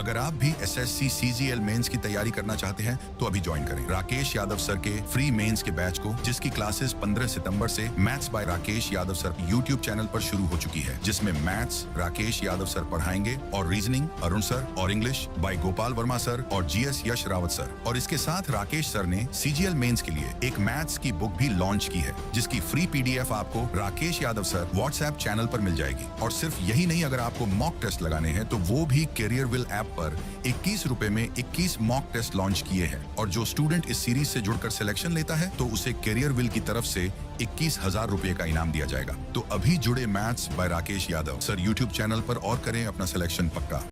अगर आप भी SSC CGL मेंस की तैयारी करना चाहते हैं तो अभी ज्वाइन करें राकेश यादव सर के फ्री मेंस के बैच को, जिसकी क्लासेस 15 सितंबर से maths by Rakesh Yadav sir YouTube channel पर शुरू हो चुकी है, जिसमें मैथ्स राकेश यादव सर पढ़ाएंगे और रीजनिंग अरुण सर और English by Gopal Verma sir और GS यश रावत सर। और इसके साथ राकेश सर ने CGL मेंस के लिए एक मैथ्स की बुक भी लॉन्च की है, जिसकी फ्री PDF आपको Rakesh Yadav sir WhatsApp channel पर मिल जाएगी। और सिर्फ यही नहीं, अगर आपको मॉक टेस्ट लगाने हैं तो वो भी कैरियर विल ऐप पर 21 रुपए में 21 मॉक टेस्ट लॉन्च किए हैं। और जो स्टूडेंट इस सीरीज से जुड़कर सिलेक्शन लेता है तो उसे कैरियर विल की तरफ से 21,000 रुपए का इनाम दिया जाएगा। तो अभी जुड़े maths by Rakesh Yadav sir YouTube channel पर और करें अपना सिलेक्शन पक्का।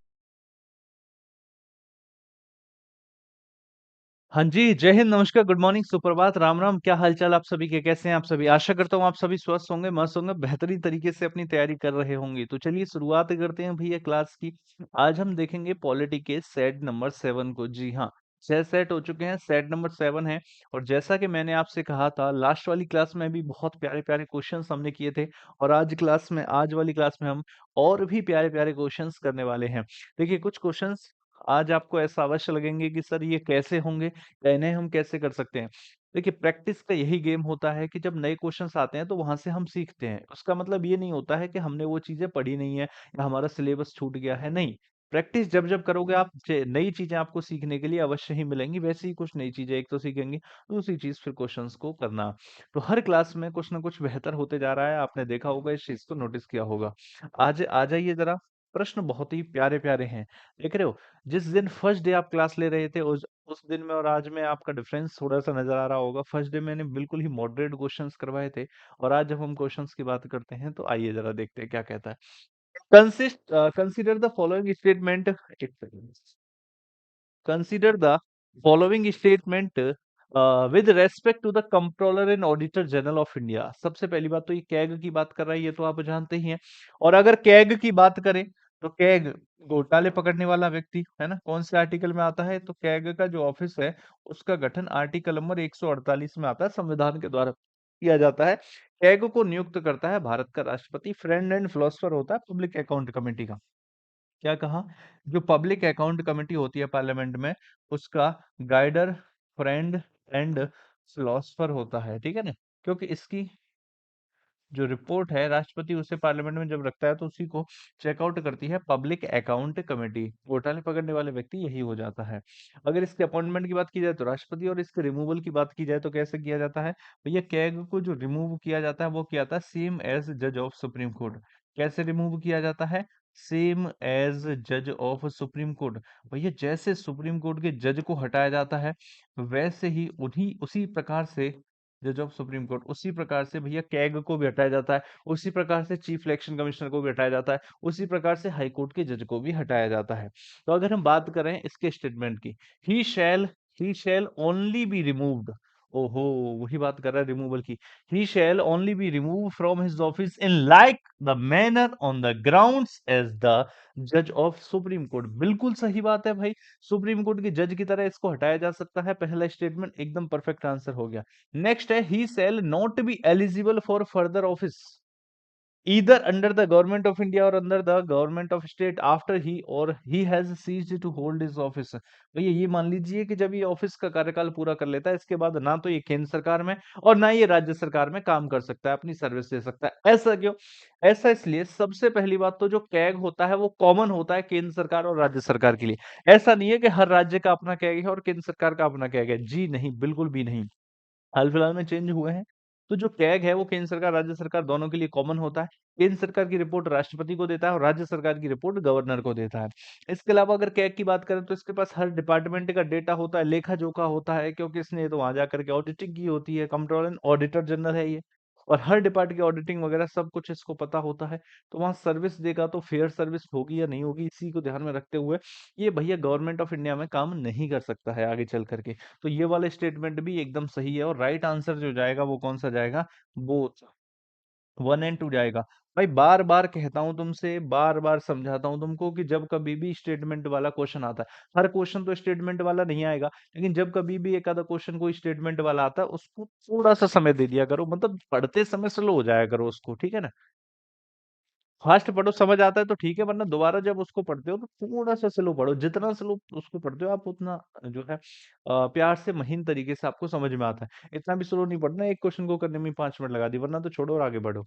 हाँ जी, जय हिंद, नमस्कार, गुड मॉर्निंग, सुप्रभात, राम राम। क्या हालचाल आप सभी के, कैसे हैं आप सभी? आशा करता हूँ आप सभी स्वस्थ होंगे, मस्त होंगे, बेहतरीन तरीके से अपनी तैयारी कर रहे होंगे। तो चलिए शुरुआत करते हैं भैया क्लास की। आज हम देखेंगे पॉलिटी के सेट नंबर 7 को। जी हाँ, 6 सेट हो चुके हैं, सेट नंबर 7 है। और जैसा कि मैंने आपसे कहा था, लास्ट वाली क्लास में भी बहुत प्यारे-प्यारे क्वेश्चंस हमने किए थे और आज वाली क्लास में हम और भी प्यारे-प्यारे क्वेश्चंस करने वाले हैं। देखिए, कुछ क्वेश्चंस आज आपको ऐसा अवश्य लगेंगे कि सर ये कैसे होंगे? इन्हें हम कैसे कर सकते हैं? देखिए, प्रैक्टिस का यही गेम होता है कि जब नए क्वेश्चंस आते हैं तो वहां से हम सीखते हैं। उसका मतलब ये नहीं होता है कि हमने वो चीजें पढ़ी नहीं है या हमारा सिलेबस छूट गया है, नहीं। प्रैक्टिस जब जब करोगे आप, नई चीजें आपको सीखने के लिए अवश्य ही मिलेंगी। वैसे ही कुछ नई चीजें एक तो सीखेंगे, दूसरी चीज फिर क्वेश्चंस को करना। तो हर क्लास में कुछ ना कुछ बेहतर होते जा रहा है, आपने देखा होगा, इस चीज को नोटिस किया होगा। आज आ जाइए जरा। प्रश्न बहुत ही प्यारे प्यारे हैं, देख रहे हो? जिस दिन फर्स्ट डे आप क्लास ले रहे थे, उस दिन में और आज में आपका डिफरेंस थोड़ा-सा नज़र आ रहा होगा। फर्स्ट डे मैंने बिल्कुल ही मॉडरेट क्वेश्चंस करवाए थे और आज जब हम क्वेश्चंस की बात करते हैं तो आइए ज़रा देखते हैं क्या कहता है। Consider the following statement. एक second. Consider the following statement with respect to the controller and auditor general of India. सबसे पहली बात तो ये कैग की बात कर रहा है, ये तो आप जानते ही हैं। और अगर कैग की बात करें तो कैग घोटाले पकड़ने वाला व्यक्ति है ना, कौन से आर्टिकल में आता है? तो कैग का जो ऑफिस है उसका गठन आर्टिकल नंबर 148 में आता है, संविधान के द्वारा किया जाता है। कैग को नियुक्त करता है भारत का राष्ट्रपति। फ्रेंड एंड फिलोसफर होता है पब्लिक अकाउंट कमेटी का। क्या कहा? जो पब्लिक अकाउंट कमेटी होती है पार्लियामेंट में, उसका गाइडर, फ्रेंड एंड फिलोसफर होता है, ठीक है ना? क्योंकि इसकी जो रिपोर्ट है, राष्ट्रपति उसे पार्लियामेंट में जब रखता है तो उसी को चेकआउट करती है पब्लिक अकाउंट कमेटी। घोटाले पकड़ने वाले व्यक्ति यही हो जाता है। अगर इसके अपॉइंटमेंट की बात की जाए तो राष्ट्रपति, और इसके रिमूवल की बात की जाए तो कैसे किया जाता है? भैया, कैग को जो रिमूव किया जाता है वो किया जाता है सेम एज जज ऑफ सुप्रीम कोर्ट। कैसे रिमूव किया जाता है? सेम एज जज ऑफ सुप्रीम कोर्ट। भैया, जैसे सुप्रीम कोर्ट के जज को हटाया जाता है, वैसे ही उन्हीं उसी प्रकार से जज ऑफ सुप्रीम कोर्ट, उसी प्रकार से भैया कैग को भी हटाया जाता है। उसी प्रकार से चीफ इलेक्शन कमिश्नर को भी हटाया जाता है। उसी प्रकार से हाई कोर्ट के जज को भी हटाया जाता है। तो अगर हम बात करें इसके स्टेटमेंट की, he shall he shall only be removed. ओहो, वही बात कर रहा है रिमूवल की। He shall only be remove from his office in like the manner on the grounds as the जज ऑफ सुप्रीम कोर्ट। बिल्कुल सही बात है भाई। सुप्रीम कोर्ट के जज की तरह इसको हटाया जा सकता है। पहला स्टेटमेंट एकदम परफेक्ट आंसर हो गया। नेक्स्ट है, he shall not be eligible for further office either under the government of India और under the government of state after he has ceased to hold his office. भैया, ये मान लीजिए कि जब ये ऑफिस का कार्यकाल पूरा कर लेता है, इसके बाद ना तो ये केंद्र सरकार में और ना ये राज्य सरकार में काम कर सकता है, अपनी सर्विस दे सकता है। ऐसा क्यों? ऐसा इसलिए, सबसे पहली बात तो जो कैग होता है वो कॉमन होता है केंद्र सरकार और राज्य सरकार के लिए। ऐसा नहीं है कि हर राज्य का अपना कैग है और केंद्र सरकार का अपना कैग है। जी नहीं, बिल्कुल भी नहीं। हाल-फिलहाल में चेंज हुए हैं। तो जो कैग है वो केंद्र सरकार, राज्य सरकार दोनों के लिए कॉमन होता है। केंद्र सरकार की रिपोर्ट राष्ट्रपति को देता है और राज्य सरकार की रिपोर्ट गवर्नर को देता है। इसके अलावा अगर कैग की बात करें तो इसके पास हर डिपार्टमेंट का डेटा होता है, लेखा-जोखा होता है, क्योंकि इसने तो वहाँ जाकर के ऑडिटिंग की होती है, कंट्रोलर एंड ऑडिटर जनरल है ये। और हर डिपार्ट की ऑडिटिंग वगैरह सब कुछ इसको पता होता है। तो वहाँ सर्विस देगा तो फेयर सर्विस होगी या नहीं होगी, इसी को ध्यान में रखते हुए ये भैया गवर्नमेंट ऑफ इंडिया में काम नहीं कर सकता है आगे चल करके। तो ये वाला स्टेटमेंट भी एकदम सही है और राइट आंसर जो जाएगा वो कौन सा जाएगा? वो 1 एंड 2 जाएगा। भाई, बार बार कहता हूं तुमसे, बार बार समझाता हूं तुमको कि जब कभी भी स्टेटमेंट वाला क्वेश्चन आता है, हर क्वेश्चन तो स्टेटमेंट वाला नहीं आएगा, लेकिन जब कभी भी एक आधा क्वेश्चन कोई स्टेटमेंट वाला आता है उसको थोड़ा सा समय दे दिया करो, मतलब पढ़ते समय स्लो हो जाया करो उसको, ठीक है ना? फास्ट पढ़ो, समझ आता है तो ठीक है, वरना दोबारा जब उसको पढ़ते हो तो थोड़ा सा स्लो पढ़ो। जितना स्लो उसको पढ़ते हो आप, उतना जो है प्यार से महीन तरीके से आपको समझ में आता है। इतना भी स्लो नहीं पढ़ना, एक क्वेश्चन को करने में 5 मिनट लगा दी, वरना तो छोड़ो और आगे बढ़ो।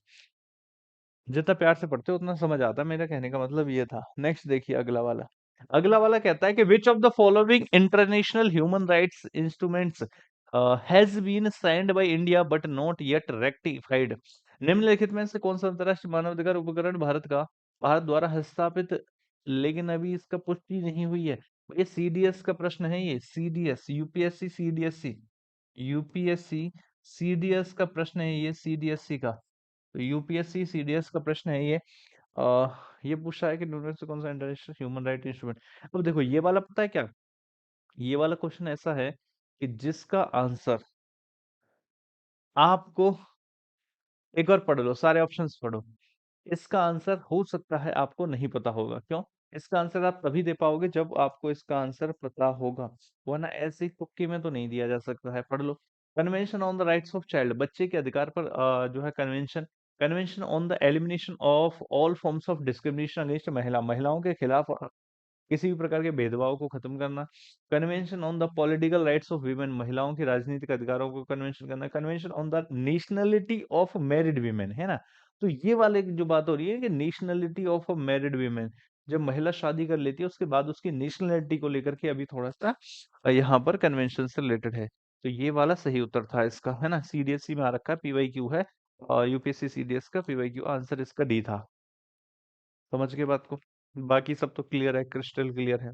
जितना प्यार से पढ़ते हो उतना समझ आता है, मेरा कहने का मतलब ये था। नेक्स्ट देखिए अगला वाला। अगला वाला कहता है कि which of the following international human rights instruments has been signed by India but not yet rectified. निम्नलिखित में से कौन सा अंतरराष्ट्रीय मानवाधिकार उपकरण भारत द्वारा हस्ताक्षरित लेकिन अभी इसका पुष्टि नहीं हुई है। ये सीडीएस का प्रश्न है, ये CDS UPSC CDSC UPSC CDS का प्रश्न है, ये सीडीएससी का। तो यूपीएससी सीडीएस का प्रश्न है ये। ये पूछा है कि निम्न में से कौन सा इंटरनेशनल ह्यूमन राइट इंस्ट्रूमेंट। अब देखो ये वाला पता है क्या, ये वाला क्वेश्चन ऐसा है कि जिसका आंसर आपको, एक बार पढ़ लो, सारे ऑप्शंस पढ़ो। इसका आंसर हो सकता है आपको नहीं पता होगा। क्यों? इसका आंसर आप तभी दे पाओगे जब आपको इसका आंसर पता होगा, वरना ऐसे ही तुक्के में तो नहीं दिया जा सकता है। पढ़ लो। Convention on the rights of child, बच्चे के अधिकार पर जो है convention. Convention on the elimination of all forms of discrimination against महिलाओं के खिलाफ किसी भी प्रकार के भेदभाव को खत्म करना। Convention on the political rights of women, महिलाओं के राजनीतिक अधिकारों को कन्वेंशन करना। Convention on the nationality of married women, है ना। तो ये वाले की जो बात हो रही है कि नेशनलिटी ऑफ मैरिड वीमेन, जब महिला शादी कर लेती है उसके बाद उसकी नेशनलिटी को लेकर के अभी थोड़ा सा यहाँ पर कन्वेंशन से रिलेटेड है। तो ये वाला सही उत्तर था इसका, है ना। सीडीएससी में आ रखा है, पीवाईक्यू है, और यूपीएससी सीडीएस का पीवाईक्यू, आंसर इसका डी था। समझ के बात को, बाकी सब तो क्लियर है, क्रिस्टल क्लियर है।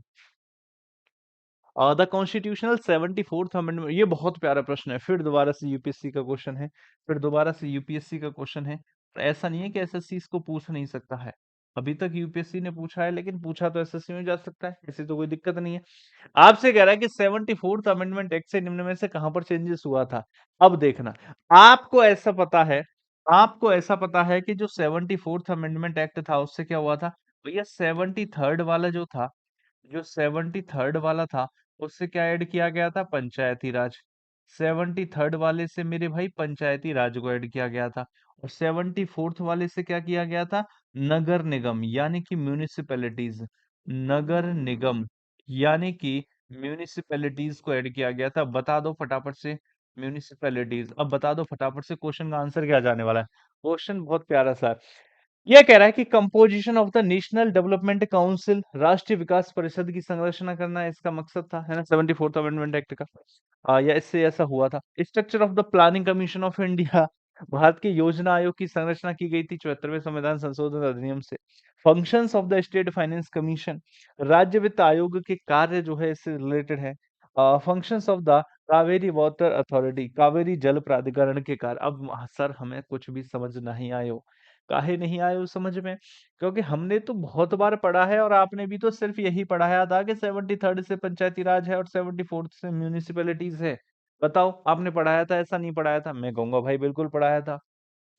द कॉन्स्टिट्यूशनल 74th अमेंडमेंट, ये बहुत प्यारा प्रश्न है, फिर दोबारा से यूपीएससी का क्वेश्चन है, फिर दोबारा से यूपीएससी का क्वेश्चन है। तो ऐसा नहीं है कि एसएससी इसको पूछ नहीं सकता है। अभी तक यूपीएससी ने पूछा है, लेकिन पूछा तो एसएससी में जा सकता है, ऐसी तो कोई दिक्कत नहीं है। आपसे कह रहा है कि 74th अमेंडमेंट एक्ट से निम्न में से कहां पर चेंजेस हुआ था। अब देखना, आपको ऐसा पता है, आपको ऐसा पता है कि जो 74th अमेंडमेंट एक्ट था उससे क्या हुआ था भैया। 73rd वाला जो था, जो 73rd वाला था, उससे क्या ऐड किया गया था, पंचायती राज। 73rd वाले से मेरे भाई पंचायती राज को ऐड किया गया था। और 74th वाले से क्या किया गया था, नगर निगम यानी कि म्यूनिसिपैलिटीज। नगर निगम यानी कि म्यूनिसिपैलिटीज को ऐड किया गया था। बता दो फटाफट से, म्यूनिसिपैलिटीज। अब बता दो फटाफट से, क्वेश्चन का आंसर क्या जाने वाला है। क्वेश्चन बहुत प्यारा सा है। यह कह रहा है कि composition of the national development council, राष्ट्रीय विकास परिषद की संरचना करना इसका मकसद था, है ना, 74th अमेंडमेंट एक्ट का। या इससे ऐसा हुआ था। Structure of the planning commission of India, Bharat के योजना आयोग की संरचना की गई थी 74वें संविधान संशोधन अधिनियम से। Functions of the state finance commission, राज्य वित्त आयोग के कार्य जो है इससे रिलेटेड है। Functions of the Kaveri water authority, Kaveri जल प्राधिकरण के कार्य। अब सर हमें कुछ भी समझ नहीं आयो, काहे नहीं आए उस समझ में, क्योंकि हमने तो बहुत बार पढ़ा है, और आपने भी तो सिर्फ यही पढ़ाया था कि 73rd से पंचायती राज है और 74th से म्यूनिसिपैलिटीज है। बताओ आपने पढ़ाया था, ऐसा नहीं पढ़ाया था? मैं कहूंगा भाई बिल्कुल पढ़ाया था।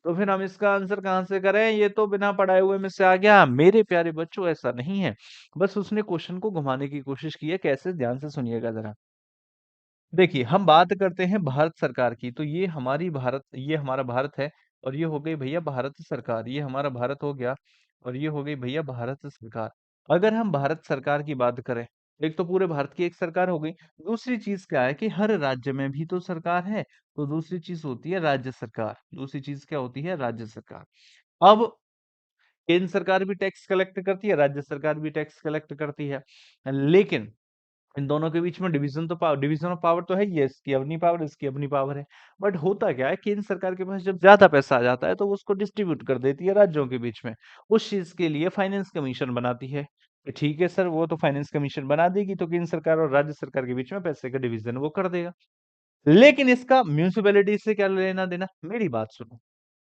तो फिर हम इसका आंसर कहाँ से करें, ये तो बिना पढ़ाए हुए में से आ गया। मेरे प्यारे बच्चों ऐसा नहीं है, बस उसने क्वेश्चन को घुमाने की कोशिश की है। कैसे, ध्यान से सुनिएगा जरा। देखिए हम बात करते हैं भारत सरकार की, तो ये हमारा भारत है। और ये हो गई भैया भारत सरकार, ये हमारा भारत हो गया। और ये हो गई भैया भारत सरकार। अगर हम भारत सरकार की बात करें, एक तो पूरे भारत की एक सरकार हो गई। दूसरी चीज क्या है कि हर राज्य में भी तो सरकार है, तो दूसरी चीज होती है राज्य सरकार। दूसरी चीज क्या होती है, राज्य सरकार। अब केंद्र सरकार भी टैक्स कलेक्ट करती है, राज्य सरकार भी टैक्स कलेक्ट करती है, लेकिन इन दोनों के बीच में डिवीजन ऑफ पावर तो है ही है, इसकी अपनी पावर, इसकी अपनी पावर है। बट होता क्या है, केंद्र सरकार के पास जब ज्यादा पैसा आ जाता है तो वो उसको डिस्ट्रीब्यूट कर देती है राज्यों के बीच में। उस चीज के लिए फाइनेंस कमीशन बनाती है कि ठीक है सर, वो तो फाइनेंस कमीशन बना देगी, तो केंद्र सरकार और राज्य सरकार के बीच में पैसे का डिवीजन वो कर देगा। लेकिन इसका म्यूनिसिपैलिटी से क्या लेना देना, मेरी बात सुनो।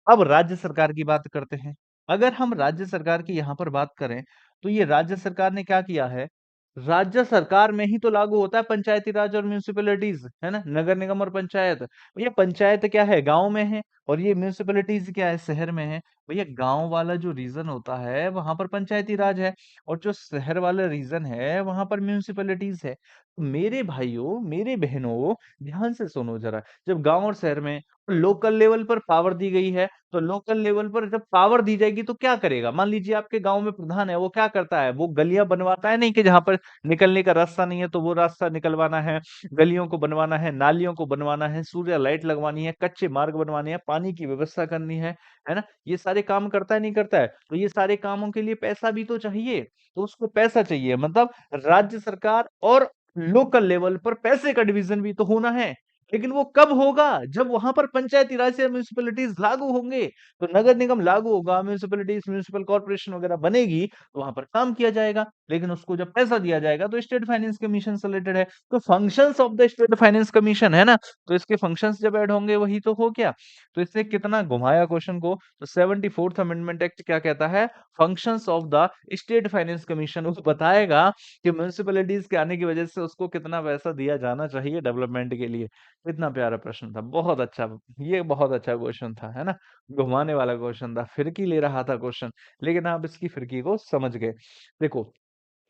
अब राज्य सरकार की बात करते हैं। अगर हम राज्य सरकार की यहाँ पर बात करें, तो ये राज्य सरकार ने क्या किया है, राज्य सरकार में ही तो लागू होता है पंचायती राज और म्यूनिसिपैलिटीज, है ना, नगर निगम और पंचायत। ये पंचायत क्या है, गांव में है, और ये म्युनिसिपैलिटीज क्या है, शहर में है। भैया गांव वाला जो रीजन होता है वहां पर पंचायती राज है, और जो शहर वाला रीजन है वहां पर म्युनिसिपैलिटीज है। तो मेरे भाइयों मेरे बहनों, ध्यान से सुनो जरा। जब गांव और शहर में लोकल लेवल पर पावर दी गई है, तो लोकल लेवल पर जब पावर दी जाएगी तो क्या करेगा? मान लीजिए आपके गांव में प्रधान है, वो क्या करता है? वो गलियां बनवाता है, नहीं कि जहां पर निकलने का रास्ता नहीं है तो वो रास्ता निकलवाना है, गलियों को बनवाना है, नालियों को बनवाना है, सूर्य लाइट लगवानी है, कच्चे मार्ग बनवाने हैं, पानी की व्यवस्था करनी है ना? ये सारे काम करता है, नहीं करता है? तो ये सारे कामों के लिए पैसा भी तो चाहिए। तो उसको पैसा चाहिए, मतलब राज्य सरकार और लोकल लेवल पर पैसे का डिवीजन भी तो होना है। लेकिन वो कब होगा? जब वहां पर पंचायती राज या म्युनिसिपैलिटीज लागू होंगे। तो नगर निगम लागू होगा, म्युनिसिपैलिटीज म्युनिसिपल कॉर्पोरेशन वगैरह बनेगी, तो वहां पर काम किया जाएगा। लेकिन उसको जब पैसा दिया जाएगा तो स्टेट फाइनेंस कमीशन से रिलेटेड है, तो functions of the state finance commission है ना, तो इसके फंक्शंस जब ऐड होंगे वही तो हो गया। तो इससे कितना घुमाया क्वेश्चन को। तो 74th अमेंडमेंट एक्ट क्या कहता है? Functions of the state finance commission वो बताएगा कि म्युनिसिपैलिटीज के आने की वजह से उसको कितना पैसा दिया जाना चाहिए डेवलपमेंट के लिए। कितना प्यारा प्रश्न था, बहुत अच्छा। ये बहुत अच्छा क्वेश्चन था, है ना? घुमाने वाला क्वेश्चन था, फिरकी ले रहा था क्वेश्चन, लेकिन आप इसकी फिरकी को समझ गए। देखो,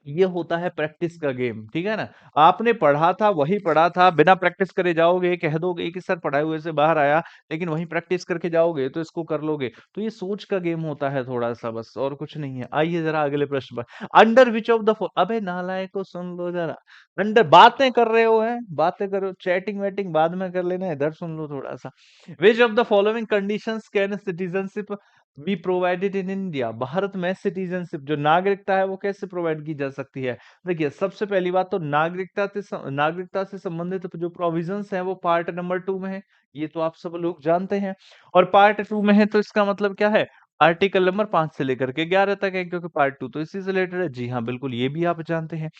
ये होता है प्रैक्टिस का गेम, ठीक है ना? आपने पढ़ा था वही पढ़ा था, बिना प्रैक्टिस करे जाओगे, कह दोगे कि सर पढ़ाए हुए से बाहर आया, लेकिन वहीं प्रैक्टिस करके जाओगे तो इसको कर लोगे। तो ये सोच का गेम होता है थोड़ा सा, बस और कुछ नहीं है। आइए जरा अगले प्रश्न पर। अंडर विच ऑफ द अबे नालायको सुन लो जरा। अंडर बातें कर रहे हो, हैं बातें करो, चैटिंग वेटिंग बाद में कर लेना, इधर सुन लो थोड़ा सा। विच of the following conditions can citizenship be provided in India? Bharat में सिटीजनशिप जो नागरिकता है वो कैसे प्रोवाइड की जा सकती है? देखिए, सबसे पहली बात तो नागरिकता से संबंधित जो प्रोविजंस हैं वो पार्ट नंबर 2 में है। ये तो आप सब लोग जानते हैं। और पार्ट 2 में है तो इसका मतलब क्या है? आर्टिकल नंबर 5 से लेकर के 11 तक है, क्योंकि पार्ट 2 तो इसी से रिलेटेड है। जी हाँ, बिल्कुल, ये भी आप जानते हैं।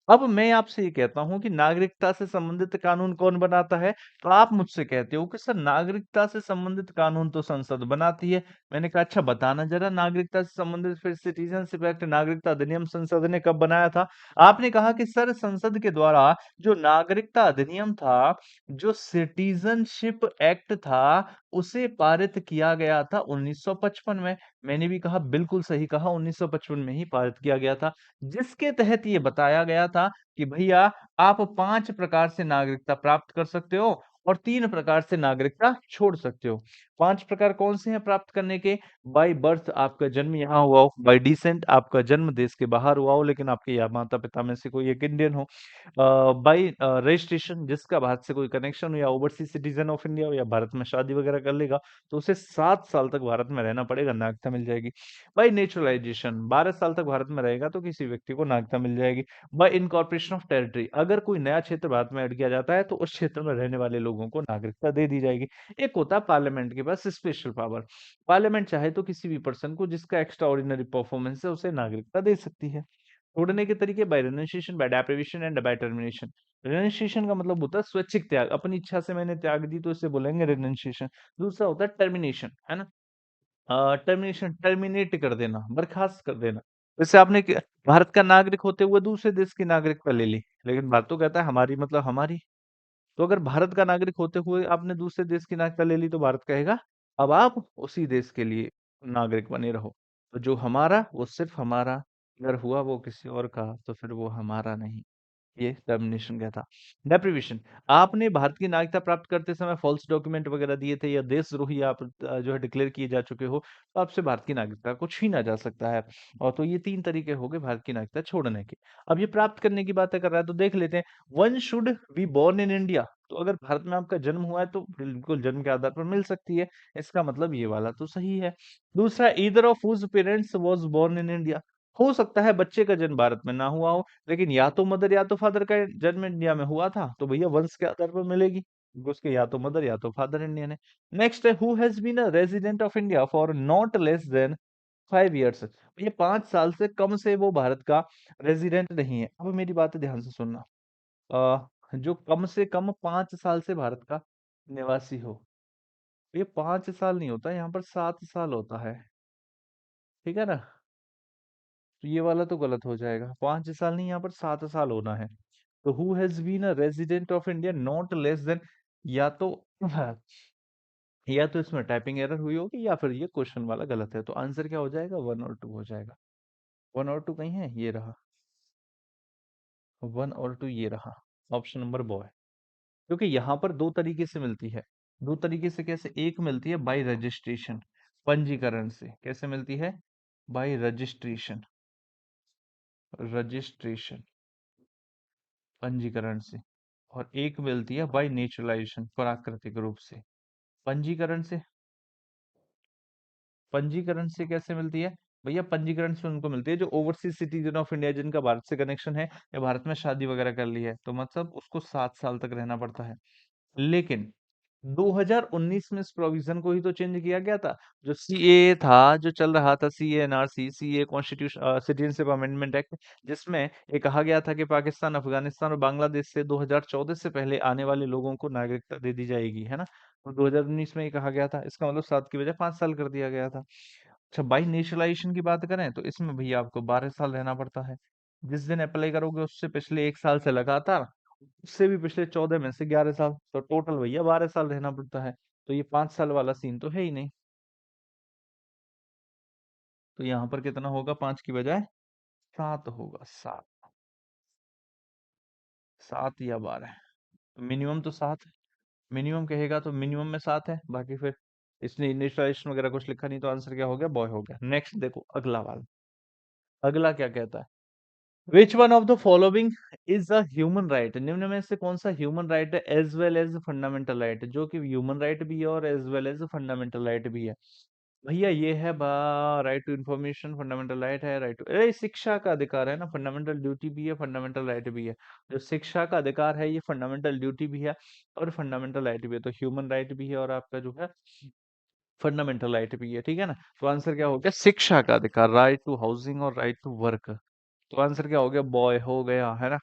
अब मैं आपसे ये कहता हूँ कि नागरिकता से संबंधित कानून कौन बनाता है? तो आप मुझसे कहते हो कि सर नागरिकता से संबंधित कानून तो संसद बनाती है। मैंने कहा अच्छा बताना जरा, नागरिकता से संबंधित फिर सिटीजनशिप एक्ट, नागरिकता अधिनियम संसद ने कब बनाया था? आपने कहा कि सर संसद के द्वारा जो नागरिकता अधिनियम था, जो सिटीजनशिप एक्ट था, उसे पारित किया गया था 1955 में। मैंने भी कहा बिल्कुल सही कहा, 1955 में ही पारित किया गया था, जिसके तहत ये बताया गया था कि भैया आप 5 प्रकार से नागरिकता प्राप्त कर सकते हो और 3 प्रकार से नागरिकता छोड़ सकते हो। 5 प्रकार कौन से हैं प्राप्त करने के? बाय बर्थ, आपका जन्म यहाँ हुआ हो। बाय डिसेंट, आपका जन्म देश के बाहर हुआ हो लेकिन आपके या माता-पिता में से कोई एक इंडियन हो। बाय रजिस्ट्रेशन, जिसका भारत से कोई कनेक्शन हो, या ओवरसीज सिटीजन ऑफ इंडिया हो, या भारत में शादी वगैरह कर लेगा तो उसे 7 साल तक भारत में रहना पड़ेगा, नागरिकता मिल जाएगी। बाय नेचुरलाइजेशन, 12 साल तक भारत में रहेगा तो किसी व्यक्ति को नागरिकता मिल जाएगी। बाय इनकॉर्पोरेशन ऑफ टेरिटरी, अगर कोई नया क्षेत्र भारत में ऐड किया जाता है तो उस क्षेत्र में रहने वाले लोगों को नागरिकता दे दी जाएगी। एक होता है पार्लियामेंट के पास स्पेशल पावर। पार्लियामेंट चाहे तो किसी भी पर्सन को जिसका एक्स्ट्रा ऑर्डिनरी परफॉर्मेंस है उसे नागरिकता दे सकती है। छोड़ने के तरीके by renunciation, by deprivation and by termination. Renunciation का मतलब होता है स्वैच्छिक त्याग, अपनी इच्छा से मैंने त्याग दी तो इसे बोलेंगे रेनुन्सिएशन। दूसरा होता है टर्मिनेशन, है ना? टर्मिनेशन, टर्मिनेट कर देना, बर्खास्त कर देना। जैसे आपने भारत का नागरिक होते हुए दूसरे देश की नागरिकता ले ली, लेकिन भारत तो कहता है हमारी मतलब हमारी। तो अगर भारत का नागरिक होते हुए आपने दूसरे देश की नागरिकता ले ली तो भारत कहेगा अब आप उसी देश के लिए नागरिक बने रहो। तो जो हमारा वो सिर्फ हमारा, अगर हुआ वो किसी और का तो फिर वो हमारा नहीं। ये टर्मिनेशन का था। डेप्रिवेशन, आपने भारत की नागरिकता प्राप्त करते समय फॉल्स डॉक्यूमेंट वगैरह दिए थे या देशद्रोही आप जो है डिक्लेयर किए जा चुके हो, तो आपसे भारत की नागरिकता को छीना जा सकता है। और तो ये 3 तरीके हो गए भारत की नागरिकता छोड़ने के। अब ये प्राप्त करने की बातें कर रहा है तो देख लेते हैं। One should be born in India, तो अगर भारत में आपका जन्म हुआ है तो बिल्कुल जन्म के आधार पर मिल सकती है। इसका मतलब ये वाला तो सही है। दूसरा, either of whose parents was born in India, हो सकता है बच्चे का जन्म भारत में ना हुआ हो, लेकिन या तो मदर या तो फादर का जन्म इंडिया में हुआ था तो भैया वंश के आधार पर मिलेगी, क्योंकि उसके या तो मदर या तो फादर इंडियन है। नेक्स्ट है, who has been a resident of India for not less than 5 years, ये 5 साल से कम से वो भारत का रेजिडेंट नहीं है। अब मेरी बात ध्यान से सुनना। जो कम से कम 5 साल से भारत का निवासी हो, ये 5 साल नहीं होता, यहाँ पर 7 साल होता है, ठीक है ना? तो ये वाला तो गलत हो जाएगा, 5 साल नहीं, यहाँ पर 7 साल होना है। तो who has been a resident of India not less than, या तो या तो इसमें टाइपिंग एरर हुई होगी या फिर ये क्वेश्चन वाला गलत है। तो आंसर क्या हो जाएगा? 1 और 2 हो जाएगा। 1 और 2 कहीं है? ये रहा। 1 और 2 ये रहा। Option number boy. क्योंकि यहाँ पर 2 तरीके से मिलती है। 2 तरीके से कैसे? एक मिलती है बाय रजिस्ट्रेशन, पंजीकरण से। कैसे मिलती है? बाय रजिस्ट्रेशन, रजिस्ट्रेशन, पंजीकरण से। और एक मिलती है बाय नेचुरलाइजेशन, प्राकृतिक रूप से। पंजीकरण से, पंजीकरण से कैसे मिलती है? भैया पंजीकरण से उनको मिलती है जो ओवरसीज सिटीजन ऑफ इंडिया, जिनका भारत से कनेक्शन है या भारत में शादी वगैरह कर ली है, तो मतलब उसको 7 साल तक रहना पड़ता है। लेकिन 2019 में इस प्रोविजन को ही तो चेंज किया गया था। जो सीएए था, जो चल रहा था, CNRC, CA constitution citizenship amendment act, जिसमें ये कहा गया था कि पाकिस्तान, अफगानिस्तान और बांग्लादेश से 2014 से पहले आने वाले लोगों को नागरिकता दे दी जाएगी, है ना? तो 2019 में ये कहा गया था। इसका मतलब 7 की बजाय 5 साल कर दिया गया था। अच्छा, बाई नेशनलाइजेशन की बात करें तो इसमें भैया आपको 12 साल रहना पड़ता है। जिस दिन अप्लाई करोगे उससे पिछले 1 साल से लगातार, उससे भी पिछले 14 में से 11 साल, तो टोटल भैया 12 साल रहना पड़ता है। तो ये 5 साल वाला सीन तो है ही नहीं। तो यहाँ पर कितना होगा? 5 की बजाय 7 होगा। 7, 7 या 12। मिनिमम तो 7 है। मिनिमम कहेगा तो मिनिमम में 7 है। बाकी फिर इसने इनिशियलाइजेशन वगैरह कुछ लिखा नहीं, तो आंसर क्या हो गया? बॉय हो गया। नेक्स्ट देखो अगला वाला। अगला क्या कहता है? Which one of the following is a human right? निम्न में से कौन सा ह्यूमन राइट है as well as fundamental right, जो कि ह्यूमन राइट भी है और as well as fundamental right भी है? भैया ये है बा right to information, fundamental right है। राइट टू, अरे शिक्षा का अधिकार है ना, फंडामेंटल ड्यूटी भी है, फंडामेंटल राइट भी है। जो शिक्षा का अधिकार है ये फंडामेंटल ड्यूटी भी है और फंडामेंटल राइट भी है। तो ह्यूमन राइट भी है और आपका जो है फंडामेंटल राइट भी है। ठीक है ना? तो आंसर क्या हो गया? शिक्षा का अधिकार, राइट टू हाउसिंग और राइट टू वर्क। तो आंसर क्या हो गया? बॉय हो गया, है ना?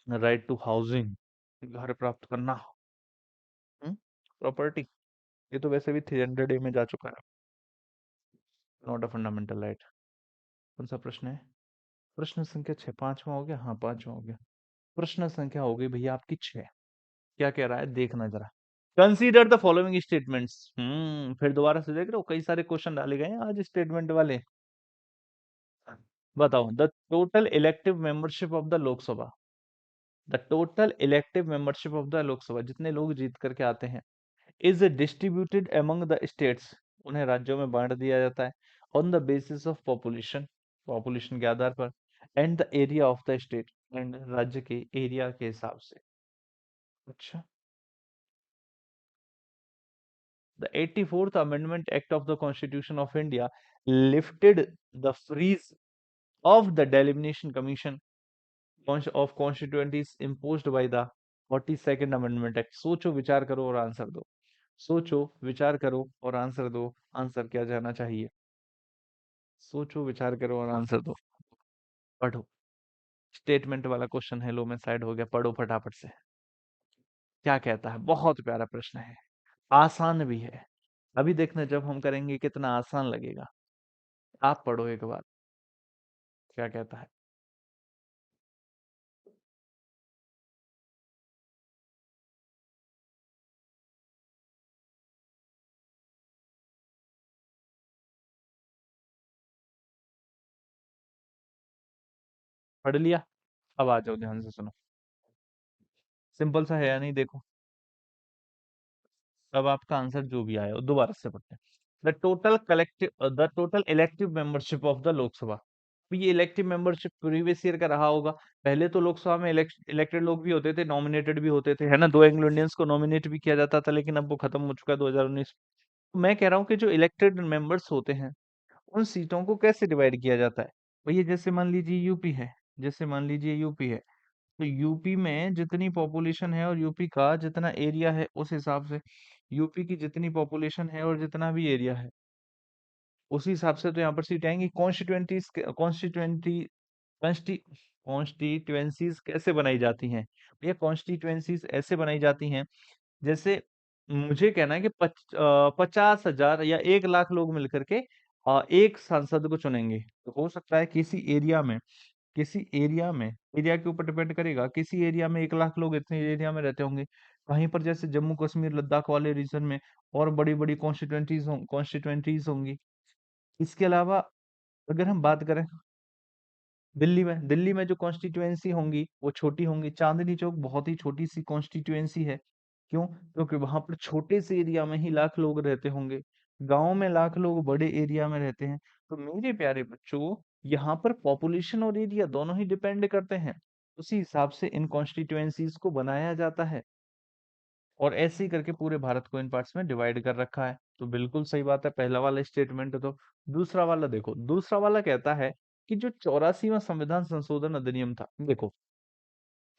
राइट टू हाउसिंग, घर प्राप्त करना, प्रॉपर्टी। ये तो वैसे भी 300 ए में जा चुका है। Not a fundamental right. कौन सा प्रश्न है? प्रश्न संख्या 6, पांचवा हो गया। हाँ, पांचवा हो गया। प्रश्न संख्या हो गई भैया आपकी 6। क्या कह रहा है देखना जरा। Consider the following statements. फिर दोबारा से देख रहे हो, कई सारे क्वेश्चन डाले गए हैं आज स्टेटमेंट वाले। बताओ। The total elective membership of the Lok Sabha, the total elective membership of the Lok Sabha, जितने लोग जीत करके आते हैं, is distributed among the states, उन्हें राज्यों में बांट दिया जाता है, on the basis of population, population के आधार पर, and the area of the state, and राज्य के एरिया के हिसाब से। अच्छा। The 84th amendment act of the constitution of India lifted the freeze of the delimitation commission of constituencies imposed by the 42nd amendment act. सोचो विचार करो और आंसर दो। सोचो विचार करो और आंसर दो। आंसर क्या जाना चाहिए? सोचो विचार करो और आंसर दो। पढ़ो। स्टेटमेंट वाला क्वेश्चन है, लो मैं साइड हो गया, पढ़ो फटाफट से। क्या कहता है? बहुत प्यारा प्रश्न है, आसान भी है। अभी देखना जब हम करेंगे कितना आसान लगेगा। आप पढ़ो एक बार। क्या कहता है? पढ़ लिया? अब आ जाओ, ध्यान से सुनो। सिंपल सा है या नहीं? देखो, अब आपका आंसर जो भी आया वो दोबारा से पढ़ते हैं। The total elective membership of the Lok Sabha. तो ये इलेक्टिव मेंबरशिप प्रीवियस ईयर का रहा होगा। पहले तो लोकसभा में इलेक्टेड लोग भी होते थे, नॉमिनेटेड भी होते थे, है ना? 2 एंग्लो इंडियंस को नॉमिनेट भी किया जाता था, लेकिन अब वो खत्म हो चुका है 2019। मैं कह रहा हूँ कि जो इलेक्टेड मेंबर्स होते हैं, उन सीटों को कैसे डिवाइड किया जाता है? भैया जैसे मान लीजिए यूपी है, जैसे मान लीजिए यूपी है, तो यूपी में जितनी पॉपुलेशन है और यूपी का जितना एरिया है, उस हिसाब से यूपी की जितनी पॉपुलेशन है और जितना भी एरिया है, उसी हिसाब से तो यहाँ पर सीट आएंगी। कॉन्स्टिट्यूएंटीज कॉन्स्टि कॉन्स्टिट्यूएंसीज कैसे बनाई जाती हैं? भैया कॉन्स्टिट्यूएंसीज ऐसे बनाई जाती हैं, जैसे मुझे कहना है कि 50,000 या 1 लाख लोग मिलकर के एक सांसद को चुनेंगे। तो हो सकता है किसी एरिया में, एरिया के ऊपर डिपेंड करेगा, किसी एरिया में 1 लाख लोग इतने एरिया में रहते होंगे, वहीं पर जैसे जम्मू कश्मीर लद्दाख वाले रीजन में और बड़ी बड़ी कॉन्स्टिट्यूएंसीज होंगी। इसके अलावा अगर हम बात करें दिल्ली में जो कॉन्स्टिट्यूएंसी होंगी वो छोटी होंगी। चांदनी चौक बहुत ही छोटी सी कॉन्स्टिट्यूएंसी है। क्यों? क्योंकि वहां पर छोटे से एरिया में ही लाख लोग रहते होंगे। गांव में लाख लोग बड़े एरिया में रहते हैं। तो मेरे प्यारे बच्चों, यहाँ पर पॉपुलेशन और एरिया दोनों ही डिपेंड करते हैं। उसी हिसाब से इन कॉन्स्टिट्यूएंसीज को बनाया जाता है और ऐसे ही करके पूरे भारत को इन पार्ट्स में डिवाइड कर रखा है। तो बिल्कुल सही बात है पहला वाला स्टेटमेंट। तो दूसरा वाला देखो, दूसरा वाला कहता है कि जो 84वां संविधान संशोधन अधिनियम था, देखो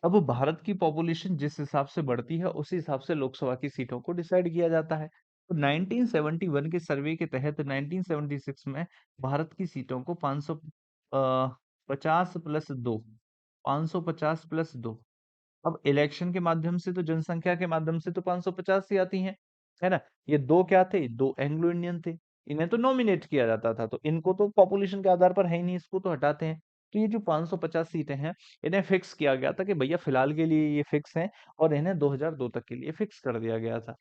अब भारत की पॉपुलेशन जिस हिसाब से बढ़ती है उसी हिसाब से लोकसभा की सीटों को डिसाइड किया जाता है। तो 1971 के सर्वे के तहत 1976 में भारत की सीटों को 550 प्लस दो, 550 प्लस दो। अब इलेक्शन के माध्यम से तो जनसंख्या के माध्यम से तो 550 ही आती हैं, है ना? ये दो क्या थे? दो एंग्लो इंडियन थे। इन्हें तो नॉमिनेट किया जाता था, तो इनको तो पॉपुलेशन के आधार पर है ही नहीं, इसको तो हटाते हैं। तो ये जो 550 सीटें हैं, इन्हें फिक्स किया गया था कि भैया फिलहाल के लिए ये फिक्स हैं और इन्हें 2002 तक के लिए फिक्स कर दिया गया था।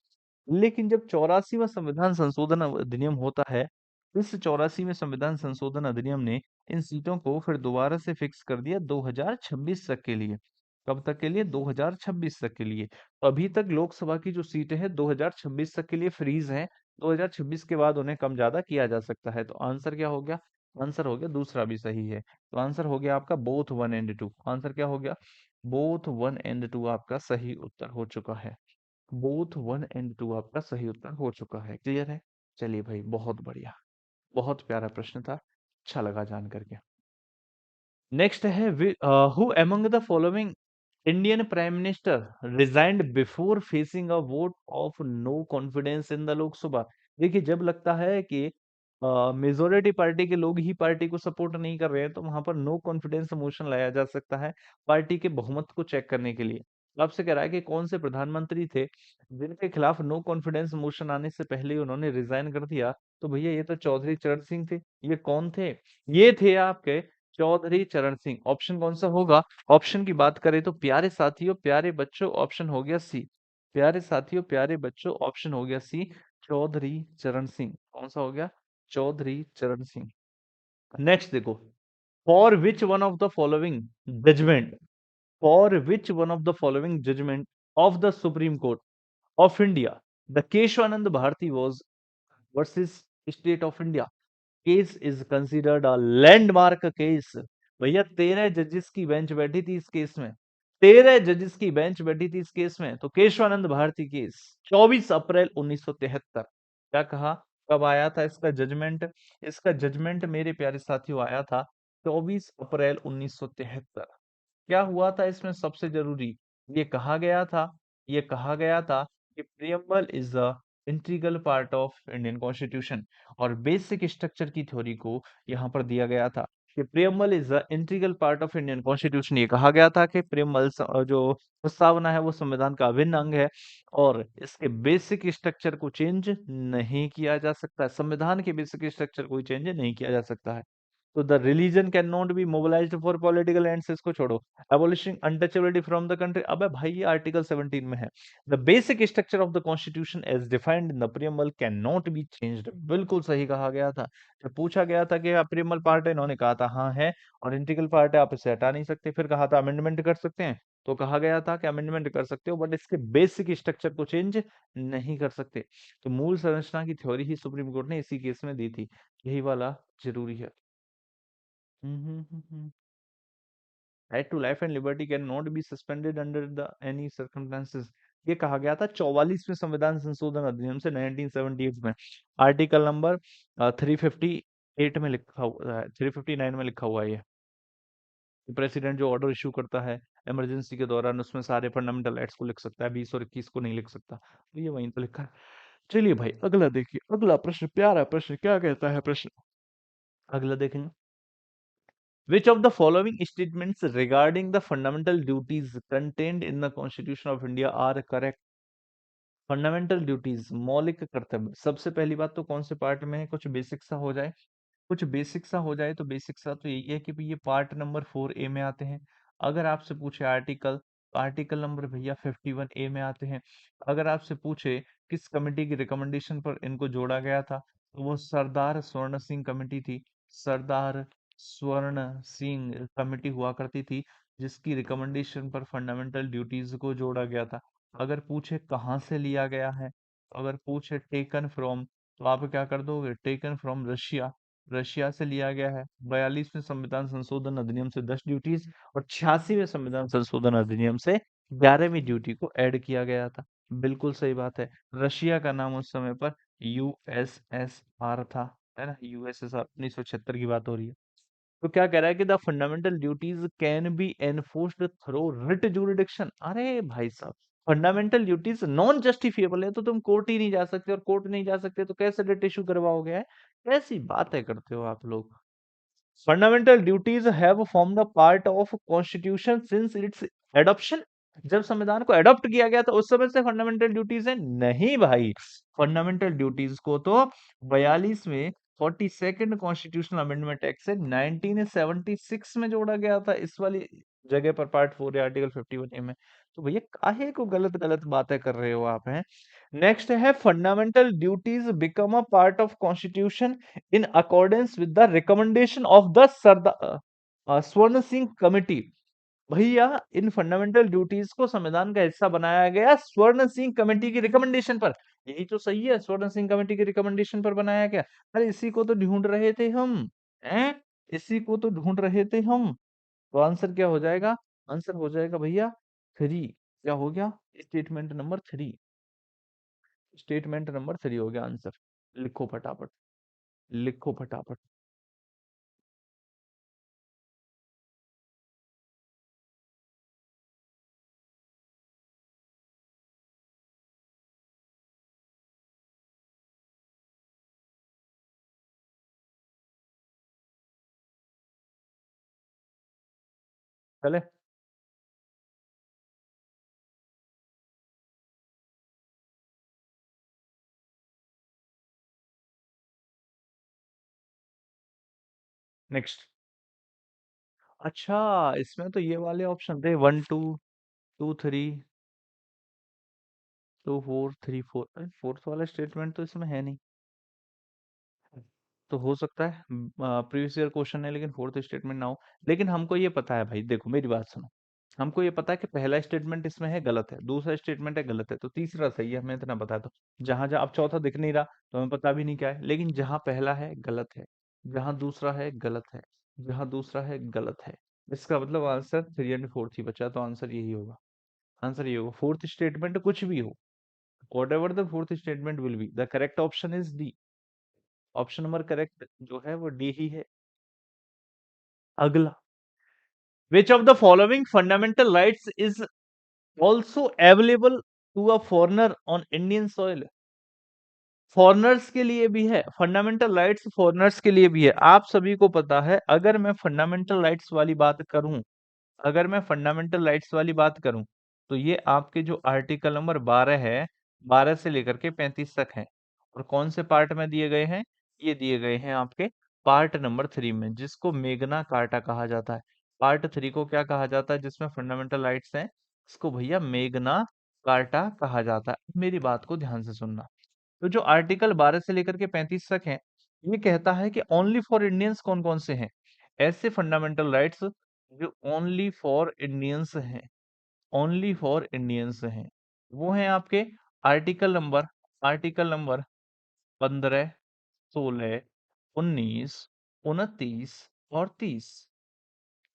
लेकिन जब 84वां संविधान संशोधन अधिनियम होता है, इस 84वें संविधान संशोधन अधिनियम ने इन सीटों को फिर दोबारा से फिक्स कर दिया 2026 तक के लिए। कब तक के लिए? 2026 तक के लिए। तो अभी तक लोकसभा की जो सीटें हैं 2026 तक के लिए फ्रीज हैं। 2026 के बाद उन्हें कम ज्यादा किया जा सकता है। तो आंसर क्या हो गया? आंसर हो गया दूसरा भी सही है। तो आंसर हो गया आपका both one and two. Answer क्या हो गया? बोथ वन एंड टू आपका सही उत्तर हो चुका है। बोथ वन एंड टू आपका सही उत्तर हो चुका है। क्लियर है? चलिए भाई, बहुत बढ़िया, बहुत प्यारा प्रश्न था, अच्छा लगा जान करके। नेक्स्ट है who among the following Indian prime minister resigned before facing a vote of no confidence in the Lok Sabha. देखिए, जब लगता है कि मेजोरिटी पार्टी के लोग ही पार्टी को सपोर्ट नहीं कर रहे हैं, तो वहां पर नो कॉन्फिडेंस मोशन लाया जा सकता है पार्टी के बहुमत को चेक करने के लिए। तो आपसे कह रहा है कि कौन से प्रधानमंत्री थे जिनके खिलाफ नो कॉन्फिडेंस मोशन आने से पहले ही उन्होंने रिजाइन कर दिया? तो भैया ये तो चौधरी चरण सिंह थे। ये कौन थे? ये थे आपके चौधरी चरण सिंह। ऑप्शन कौन सा होगा? ऑप्शन की बात करें तो प्यारे साथियों, प्यारे बच्चों, ऑप्शन हो गया सी। प्यारे साथियों, प्यारे बच्चों, ऑप्शन हो गया सी, चौधरी चरण सिंह। कौन सा हो गया? चौधरी चरण सिंह। नेक्स्ट देखो, for which one of the following judgement, for which one of the following judgement of the supreme court of India the Kesavananda Bharati was versus state of India case is considered a landmark case? भैया 13 जजेस की bench बैठी थी इस case में। 13 जजेस की bench बैठी थी इस केस में। तो केशवानंद भारती केस 24 अप्रैल 1973। क्या कहा? कब आया था इसका जजमेंट? इसका जजमेंट मेरे प्यारे साथियों आया था 24 अप्रैल 1973। क्या हुआ था इसमें? सबसे जरूरी ये कहा गया था, ये कहा गया था कि preamble is a integral part of Indian constitution. और बेसिक स्ट्रक्चर की थ्योरी को यहाँ पर दिया गया था कि preamble is a integral part of Indian constitution. ये कहा गया था कि प्रियम्बल जो प्रस्तावना है वो संविधान का अभिन्न अंग है और इसके बेसिक स्ट्रक्चर को चेंज नहीं किया जा सकता। संविधान के बेसिक स्ट्रक्चर को चेंज नहीं किया जा सकता है। तो the religion can not be mobilised for political ends, इसको छोड़ो। Abolishing untouchability from the country, अबे भाई ये आर्टिकल 17 में है। The basic structure of the constitution as defined in the preamble can not be changed. बिल्कुल सही कहा गया था। जब पूछा गया था कि प्रियम्बल पार्ट है, इन्होंने कहा था हाँ है और इंटीग्रल पार्ट है, आप इसे हटा नहीं सकते। फिर कहा था अमेंडमेंट कर सकते हैं, तो कहा गया था कि अमेंडमेंट कर सकते हो बट इसके बेसिक स्ट्रक्चर को चेंज नहीं कर सकते। तो मूल संरचना की थ्योरी ही सुप्रीम कोर्ट ने इसी केस में दी थी। यही वाला जरूरी है। Right to life and liberty can not be suspended under the any circumstances. ये कहा गया था 44वें संविधान संशोधन अधिनियम से 1978 में। आर्टिकल नंबर 358 में लिखा हुआ है, 359 में लिखा हुआ है ये। प्रेसिडेंट जो ऑर्डर इशू करता है इमरजेंसी के दौरान, उसमें सारे फंडामेंटल राइट्स को लिख सकता है, 20 और 21 को नहीं लिख सकता। तो ये वहीं पे लिखा है। चलिए भाई, अगला देखिए, अगला प्रश्न, प्यारा प्रश्न, क्या कहता है प्रश्न? अगला देखेंगे। Which of the following statements regarding the fundamental duties contained in the Constitution of India are correct? Fundamental duties, मौलिक कर्तव्य। सबसे पहली बात तो कौन से पार्ट में है? कुछ बेसिक सा हो जाए, कुछ बेसिक सा हो जाए। तो बेसिक सा तो यही है कि ये पार्ट नंबर 4A में आते हैं। अगर आपसे पूछे आर्टिकल आर्टिकल नंबर भैया 51A में आते हैं। अगर आपसे पूछे किस कमेटी की रिकमेंडेशन पर इनको जोड़ा गया था, तो वो सरदार स्वर्ण सिंह कमेटी थी। सरदार स्वर्ण सिंह कमेटी हुआ करती थी, जिसकी रिकमेंडेशन पर फंडामेंटल ड्यूटीज को जोड़ा गया था। अगर पूछे कहाँ से लिया गया है, अगर पूछे टेकन फ्रॉम, तो आप क्या कर दोगे, टेकन फ्रॉम रशिया। रशिया से लिया गया है। 42वें संविधान संशोधन अधिनियम से 10 ड्यूटीज और 86वें संविधान संशोधन अधिनियम से 11वीं ड्यूटी को ऐड किया गया था। बिल्कुल सही बात है। रशिया का नाम उस समय पर यूएसएसआर था, है ना, यूएसएसआर। 1976 की बात हो रही है। तो क्या कह रहा है कि the fundamental duties can be enforced through writ jurisdiction. अरे भाई साहब, फंडामेंटल ड्यूटीज नॉन जस्टिफिएबल है तो तुम कोर्ट ही नहीं जा सकते, और कोर्ट नहीं जा सकते तो कैसे रिट इशू करवाओगे? कैसी बातें करते हो आप लोग? Fundamental duties have form the part of constitution since it's adoption. जब संविधान को एडॉप्ट किया गया था उस समय से फंडामेंटल ड्यूटीज है? नहीं भाई, फंडामेंटल ड्यूटीज को तो 42 में 42nd कॉन्स्टिट्यूशनल अमेंडमेंट एक्ट से 1976 में जोड़ा गया था, इस वाली जगह पर पार्ट 4 या आर्टिकल 51A में। तो भैया काहे को गलत गलत बातें कर रहे हो आप? हैं नेक्स्ट है fundamental duties become a part of constitution in accordance with the recommendation of the स्वर्ण सिंह कमेटी। भैया इन फंडामेंटल ड्यूटीज को संविधान का हिस्सा बनाया गया स्वर्ण सिंह कमेटी की रिकमेंडेशन पर। यही तो सही है, स्वर्ण सिंह कमेटी की रिकमेंडेशन पर बनाया गया। अरे इसी को तो ढूंढ रहे थे हम, हैं? इसी को तो ढूंढ रहे थे हम। तो आंसर क्या हो जाएगा? आंसर हो जाएगा भैया 3। क्या हो गया? Statement number 3। स्टेटमेंट नंबर 3 हो गया आंसर। लिखो फटाफट, लिखो फटाफट। चले नेक्स्ट। अच्छा, इसमें तो ये वाले ऑप्शन थे 1 2 2 3 2 4 3 4। फोर्थ वाला स्टेटमेंट तो इसमें है नहीं। तो हो सकता है प्रीवियस ईयर क्वेश्चन है लेकिन फोर्थ स्टेटमेंट ना हो। लेकिन हमको ये पता है भाई, देखो मेरी बात सुनो। हमको ये पता है कि पहला स्टेटमेंट इसमें है गलत है, दूसरा स्टेटमेंट है गलत है, तो तीसरा सही है, हमें इतना पता है। तो जहां जहां अब चौथा दिख नहीं रहा तो हमें पता भी नहीं क्या है, लेकिन जहां पहला है गलत है, जहां दूसरा है गलत है, जहां दूसरा है गलत है। इसका मतलब आंसर 3 और 4 ही बचा, तो आंसर यही होगा। आंसर ये होगा, फोर्थ स्टेटमेंट कुछ भी हो, whatever the fourth statement will be, the correct option is D. Option number correct जो है वो डी ही है। अगला, which of the following fundamental rights is also available to a foreigner on Indian soil. Foreigners के लिए भी है, फंडामेंटल राइट्स फॉरनर्स के लिए भी है। आप सभी को पता है, अगर मैं फंडामेंटल राइट्स वाली बात करूं, अगर मैं फंडामेंटल राइट्स वाली बात करूं, तो ये आपके जो आर्टिकल नंबर 12 है, 12 से लेकर के 35 तक है। और कौन से पार्ट में दिए गए हैं? ये दिए गए हैं आपके पार्ट नंबर 3 में, जिसको मेगना कार्टा कहा जाता है। पार्ट 3 को क्या कहा जाता है जिसमें फंडामेंटल राइट्स हैं? इसको भैया मेगना कार्टा कहा जाता है। मेरी बात को ध्यान से सुनना। तो जो आर्टिकल 12 से लेकर के 35 तक है, ये कहता है कि ओनली फॉर इंडियंस कौन कौन से हैं, ऐसे फंडामेंटल राइट्स जो ओनली फॉर इंडियंस हैं, ओनली फॉर इंडियंस हैं। वो हैं आपके आर्टिकल नंबर 15, 16, 19, 29 और 30।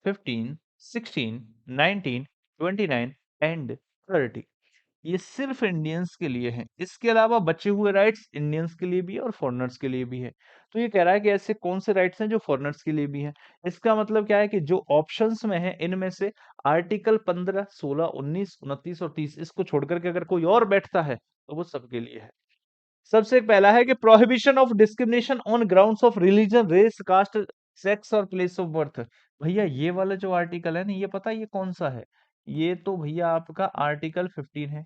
15, 16, 19, 29 एंड 30। ये सिर्फ इंडियंस के लिए है। इसके अलावा बचे हुए राइट्स इंडियंस के लिए भी है और फॉरेनर्स के लिए भी है। तो ये कह रहा है कि ऐसे कौन से राइट्स हैं जो फॉरेनर्स के लिए भी हैं। इसका मतलब क्या है कि जो ऑप्शंस में है इनमें से आर्टिकल 15, 16, 19, 29 और 30, इसको छोड़ करके अगर कोई और बैठता है तो वो सबके लिए है। सबसे पहला है कि prohibition of discrimination on grounds of religion, race, caste, sex और प्लेस ऑफ बर्थ। भैया ये वाला जो आर्टिकल है ना, ये पता है ये कौन सा है? ये तो भैया आपका आर्टिकल 15 है।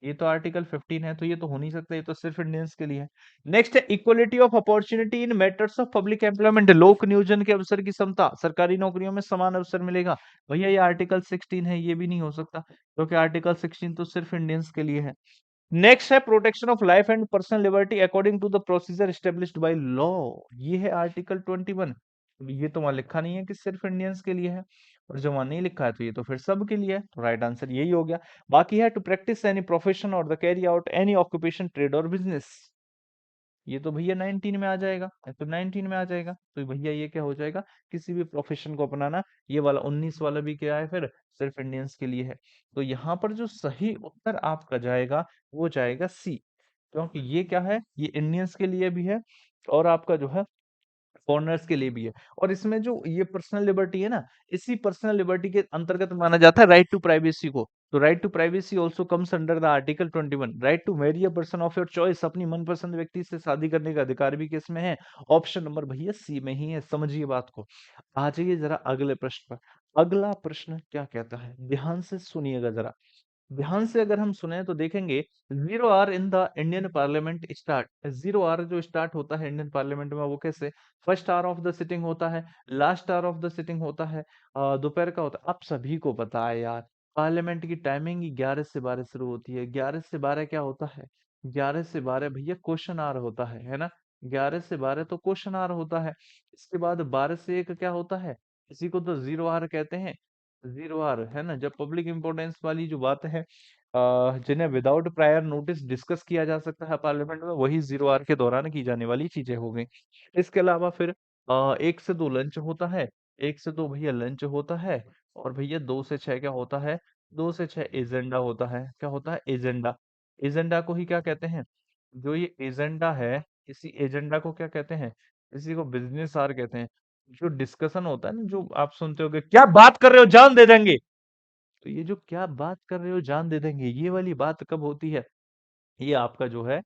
ये तो आर्टिकल 15 है, तो ये तो हो नहीं सकता, ये तो सिर्फ इंडियंस के लिए है। नेक्स्ट है equality of opportunity in matters of public employment, लोक नियोजन के अवसर की समता, सरकारी नौकरियों में समान अवसर मिलेगा। भैया ये आर्टिकल 16 है, ये भी नहीं हो सकता, क्योंकि आर्टिकल 16 तो सिर्फ इंडियंस के लिए है। नेक्स्ट है protection of life and personal liberty according to the procedure established by law, ये है आर्टिकल 21। ये तो वहां लिखा नहीं है कि सिर्फ इंडियंस के लिए है, और जो वहां नहीं लिखा है तो ये तो फिर सब के लिए है, तो राइट आंसर यही हो गया। बाकी है टू प्रैक्टिस एनी प्रोफेशन और the carry out any occupation trade और बिजनेस, ये तो भैया 19 में आ जाएगा, ये तो 19 में आ जाएगा, तो भैया ये क्या हो जाएगा, किसी भी प्रोफेशन को अपनाना। ये वाला 19 वाला भी क्या है फिर, सिर्फ इंडियंस के लिए है। तो यहाँ पर जो सही उत्तर आपका जाएगा वो जाएगा सी, क्योंकि ये क्या है, ये इंडियंस के लिए भी है और आपका जो है फॉरेनर्स के लिए भी है। और इसमें जो ये पर्सनल लिबर्टी है ना, इसी पर्सनल लिबर्टी के अंतर्गत माना जाता है राइट टू प्राइवेसी को। तो right to privacy also comes under the article 21। Right to marry a person of your choice, अपनी मनपसंद व्यक्ति से शादी करने का अधिकार भी किसमें है, ऑप्शन नंबर भैया सी में ही है। समझिए बात को। आ जाइए जरा अगले प्रश्न पर। अगला प्रश्न क्या कहता है, ध्यान से सुनिएगा जरा। ध्यान से अगर हम सुने तो देखेंगे, 0 hour in the Indian parliament start, 0 hour जो स्टार्ट होता है इंडियन पार्लियामेंट में वो कैसे, first hour of the sitting होता है, last hour of the sitting होता है, दोपहर का होता है। आप सभी को पता है यार, पार्लियामेंट की टाइमिंग 11 से 12 शुरू होती है। 11 से 12 क्या होता है, 11 से 12 भैया क्वेश्चन आवर होता है ना। 11 से 12 तो क्वेश्चन आवर होता है। इसके बाद 12 से 1 क्या होता है, इसी को तो 0 आवर कहते हैं। 0 आवर है ना, जब पब्लिक इंपोर्टेंस वाली जो बात है, जिन्हें विदाउट प्रायर नोटिस डिस्कस किया जा सकता है पार्लियामेंट में, वही 0 आवर के दौरान की जाने वाली चीजें हो गई। इसके अलावा फिर 1 से 2 लंच होता है, 1 से 2 भैया लंच होता है, और भैया 2 से 6 क्या होता है, 2 से 6 एजेंडा होता है। क्या होता है, एजेंडा। एजेंडा को ही क्या कहते हैं, जो ये एजेंडा है, इसी एजेंडा को क्या कहते हैं, इसी को बिजनेस आवर कहते हैं। जो डिस्कशन होता है ना, जो आप सुनते होगे, क्या बात कर रहे हो जान दे देंगे, तो ये जो क्या बात कर रहे हो जान दे देंगे, ये वाली बात कब होती है, ये आपका जो है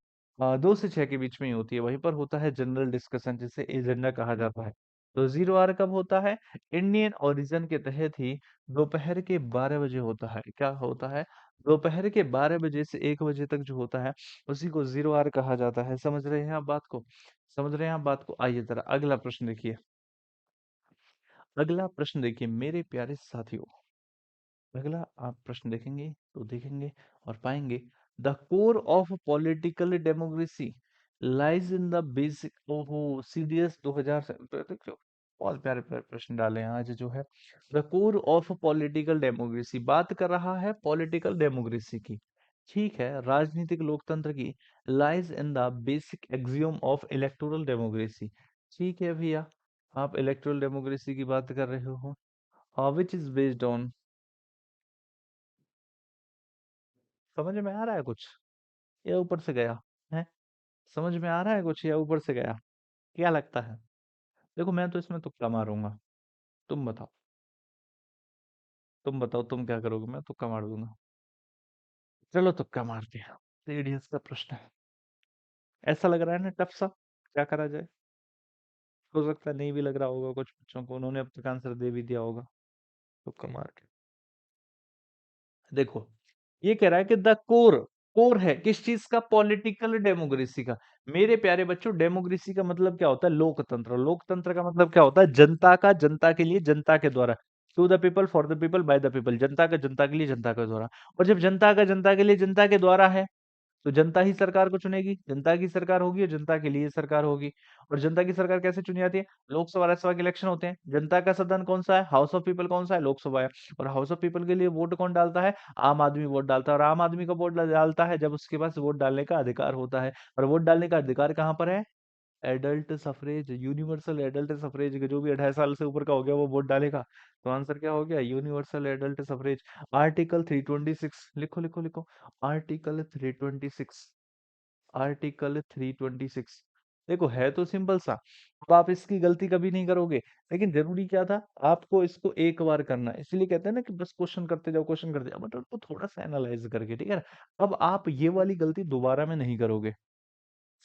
2 से 6 के बीच में ही होती है। वहीं पर होता है जनरल डिस्कशन, जिसे एजेंडा कहा जाता है। तो 0 आवर कब होता है, इंडियन ओरिजिन के तहत ही दोपहर के 12 बजे होता है। क्या होता है, दोपहर के 12 बजे से 1 बजे तक जो होता है, उसी को 0 आवर कहा जाता है। समझ रहे हैं आप बात को, समझ रहे हैं आप बात को। आइए जरा अगला प्रश्न देखिए। अगला प्रश्न देखिए मेरे प्यारे साथियों। अगला आप प्रश्न देखेंगे तो देखेंगे और पाएंगे, the core of political democracy lies in the basic, ओहो सीडीएस 2000 से तो देखो, बहुत प्यारे प्यारे प्रश्न डाले हैं आज जो है। The core of political democracy बात कर रहा है पॉलिटिकल डेमोक्रेसी की, ठीक है, राजनीतिक लोकतंत्र की। Lies in the basic axiom of electoral democracy, ठीक है भैया, आप इलेक्टोरल डेमोक्रेसी की बात कर रहे हो, विच इज बेस्ड ऑन, समझ में आ रहा है कुछ या ऊपर से गया है, समझ में आ रहा है कुछ या ऊपर से गया, क्या लगता है। देखो मैं तो इसमें तुक्का मारूंगा, तुम बताओ, तुम बताओ तुम क्या करोगे, मैं तुक्का मार दूंगा। चलो तुक्का मारते हैं। सीडीएस का प्रश्न है, ऐसा लग रहा है ना टफ सा, क्या करा जाए। हो सकता है नहीं भी लग रहा होगा कुछ बच्चों को, उन्होंने अब तक आंसर दे भी दिया होगा। तुक्का मार के देखो, ये कह रहा है कि द कोर, कोर है किस चीज का, पॉलिटिकल डेमोक्रेसी का। मेरे प्यारे बच्चों, डेमोक्रेसी का मतलब क्या होता है, लोकतंत्र। लोकतंत्र का मतलब क्या होता है, जनता का, जनता के लिए, जनता के द्वारा। To the people, for the people, by the people, जनता का, जनता के लिए, जनता के द्वारा। और जब जनता का, जनता के लिए, जनता के द्वारा है, तो जनता ही सरकार को चुनेगी, जनता की सरकार होगी और जनता के लिए सरकार होगी। और जनता की सरकार कैसे चुनी जाती है, लोकसभा राज्यसभा के इलेक्शन होते हैं। जनता का सदन कौन सा है, हाउस ऑफ पीपल कौन सा है, लोकसभा है। और हाउस ऑफ पीपल के लिए वोट कौन डालता है, आम आदमी वोट डालता है। और आम आदमी का वोट डालता है जब उसके पास वोट डालने का अधिकार होता है। और वोट डालने का अधिकार कहाँ पर है, adult suffrage, universal adult suffrage, जो भी 28 साल से ऊपर का हो गया वो वोट डालेगा। तो आंसर क्या हो गया, यूनिवर्सल एडल्ट सफरेज। आर्टिकल 326 लिखो लिखो लिखो, आर्टिकल 326, आर्टिकल 326। देखो है तो सिंपल सा, अब आप इसकी गलती कभी नहीं करोगे, लेकिन जरूरी क्या था, आपको इसको एक बार करना है। इसलिए कहते हैं ना कि बस क्वेश्चन करते जाओ, क्वेश्चन करते जाओ, मतलब तो थोड़ा सा एनालाइज करके, ठीक है ना। अब आप ये वाली गलती दोबारा में नहीं करोगे,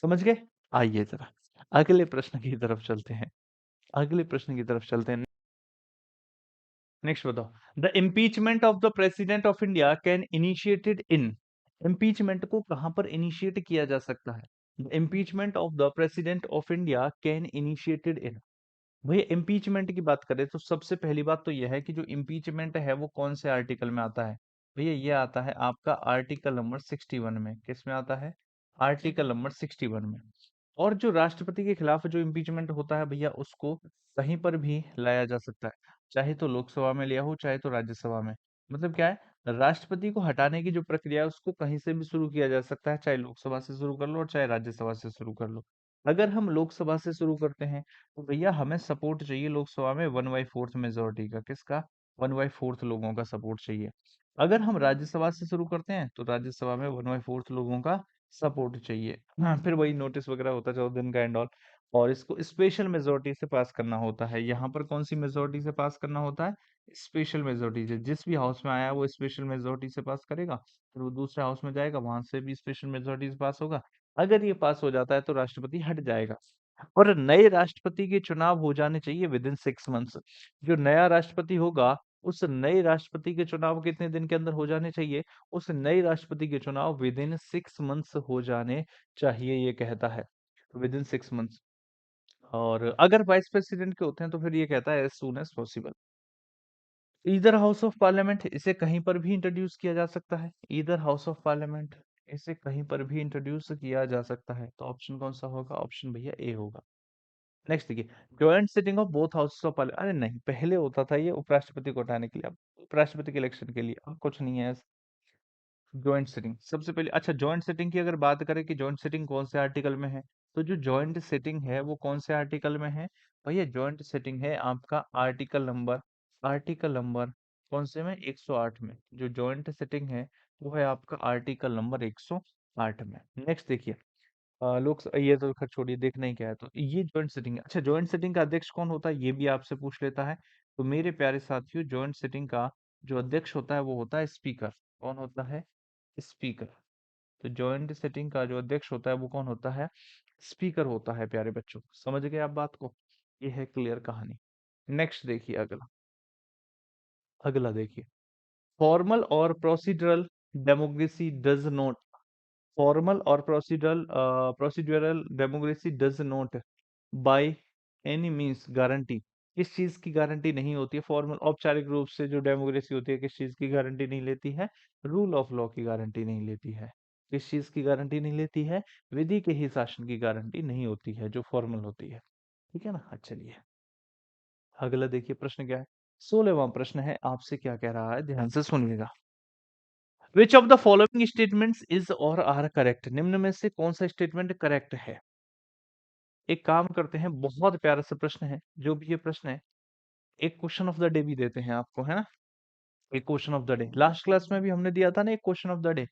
समझ गए। आइए जरा अगले प्रश्न की तरफ चलते हैं, अगले प्रश्न की तरफ चलते हैं। नेक्स्ट बताओ, the impeachment of the president of India can initiated in, impeachment को कहाँ पर इनिशिएट किया जा सकता है? Impeachment of the president of India can initiated in. भैया इम्पीचमेंट की बात करें तो सबसे पहली बात तो यह है कि जो इम्पीचमेंट है वो कौन से आर्टिकल में आता है। भैया ये आता है आपका आर्टिकल नंबर 61 में। किस में आता है? आर्टिकल नंबर 61 में। और जो राष्ट्रपति के खिलाफ जो इम्पीचमेंट होता है भैया उसको कहीं पर भी लाया जा सकता है, चाहे तो लोकसभा में लिया हो चाहे तो राज्यसभा में। मतलब क्या है, राष्ट्रपति को हटाने की जो प्रक्रिया है उसको कहीं से भी शुरू किया जा सकता है, चाहे लोकसभा से शुरू कर लो और चाहे राज्यसभा से शुरू कर लो। अगर हम लोकसभा से शुरू करते हैं तो भैया हमें सपोर्ट चाहिए लोकसभा में 1/4 मेजोरिटी का। किसका? 1/4 लोगों का सपोर्ट चाहिए। अगर हम राज्यसभा से शुरू करते हैं तो राज्यसभा में 1/4 लोगों का सपोर्ट चाहिए। हाँ, फिर वही नोटिस वगैरह होता है 14 दिन का एंड ऑल। और इसको स्पेशल मेजोरिटी से पास करना होता है। यहाँ पर कौन सी मेजोरिटी से पास करना होता है? स्पेशल मेजोरिटी से। जिस भी हाउस में आया वो स्पेशल मेजोरिटी से पास करेगा, फिर वो दूसरे हाउस में जाएगा, वहां से भी स्पेशल मेजोरिटी से पास होगा। अगर ये पास हो जाता है तो राष्ट्रपति हट जाएगा। और नए राष्ट्रपति के चुनाव हो जाने चाहिए विद इन 6 मंथ्स। जो नया राष्ट्रपति होगा उस नए राष्ट्रपति के चुनाव कितने दिन के अंदर हो जाने चाहिए? उस नए राष्ट्रपति के चुनाव विद इन 6 मंथ्स हो जाने चाहिए, ये कहता है। With in 6 months. और अगर वाइस प्रेसिडेंट के होते हैं तो फिर ये कहता है as soon as possible. Either house of parliament, इसे कहीं पर भी इंट्रोड्यूस किया जा सकता है। ईदर हाउस ऑफ पार्लियामेंट, इसे कहीं पर भी इंट्रोड्यूस किया जा सकता है। तो ऑप्शन कौन सा होगा? ऑप्शन भैया ए होगा। नेक्स्ट देखिए, joint sitting of both houses of parliament. अरे नहीं, पहले होता था ये उपराष्ट्रपति को हटाने के लिए, अब उपराष्ट्रपति के इलेक्शन के लिए। अब कुछ नहीं है। जॉइंट सिटिंग सबसे पहले। अच्छा, जॉइंट सिटिंग की अगर बात करें कि जॉइंट सिटिंग कौन से आर्टिकल में है, तो जो जॉइंट सिटिंग है वो कौन से आर्टिकल में है? भैया जॉइंट सिटिंग है आपका आर्टिकल नंबर कौन से में? 108 में। जो जॉइंट सिटिंग है वो है आपका आर्टिकल नंबर 108 में। नेक्स्ट देखिए, लोग ये तो खैर छोड़िए, देखना ही क्या है। तो ये जॉइंट सिटिंग है। अच्छा, जॉइंट सिटिंग का अध्यक्ष कौन होता है ये भी आपसे पूछ लेता है। तो मेरे प्यारे साथियों, जॉइंट सिटिंग का जो अध्यक्ष होता है वो होता है स्पीकर। कौन होता है? स्पीकर। तो जॉइंट सिटिंग का जो अध्यक्ष होता है वो कौन होता है? स्पीकर होता है। प्यारे बच्चों, समझ गए आप बात को? ये है क्लियर कहानी। नेक्स्ट देखिए, अगला। अगला देखिए, फॉर्मल और procedural democracy does not. Formal और procedural democracy does not by any means guarantee. किस चीज की गारंटी नहीं होती है? फॉर्मल औपचारिक रूप से जो डेमोक्रेसी होती है किस चीज की गारंटी नहीं लेती है? रूल ऑफ लॉ की गारंटी नहीं लेती है। किस चीज की गारंटी नहीं लेती है? विधि के ही शासन की गारंटी नहीं होती है, जो फॉर्मल होती है। ठीक है ना? अच्छा, चलिए अगला देखिए, प्रश्न क्या है? 16वां प्रश्न है, आपसे क्या कह रहा है, ध्यान से सुनिएगा। विच of the following statements is और आर करेक्ट। निम्न में से कौन सा स्टेटमेंट करेक्ट है? एक काम करते हैं, बहुत प्यारा सा प्रश्न है जो भी ये प्रश्न है। एक क्वेश्चन ऑफ द डे भी देते हैं आपको, है ना? एक question of the day last class में भी हमने दिया था ना, एक क्वेश्चन ऑफ द डे।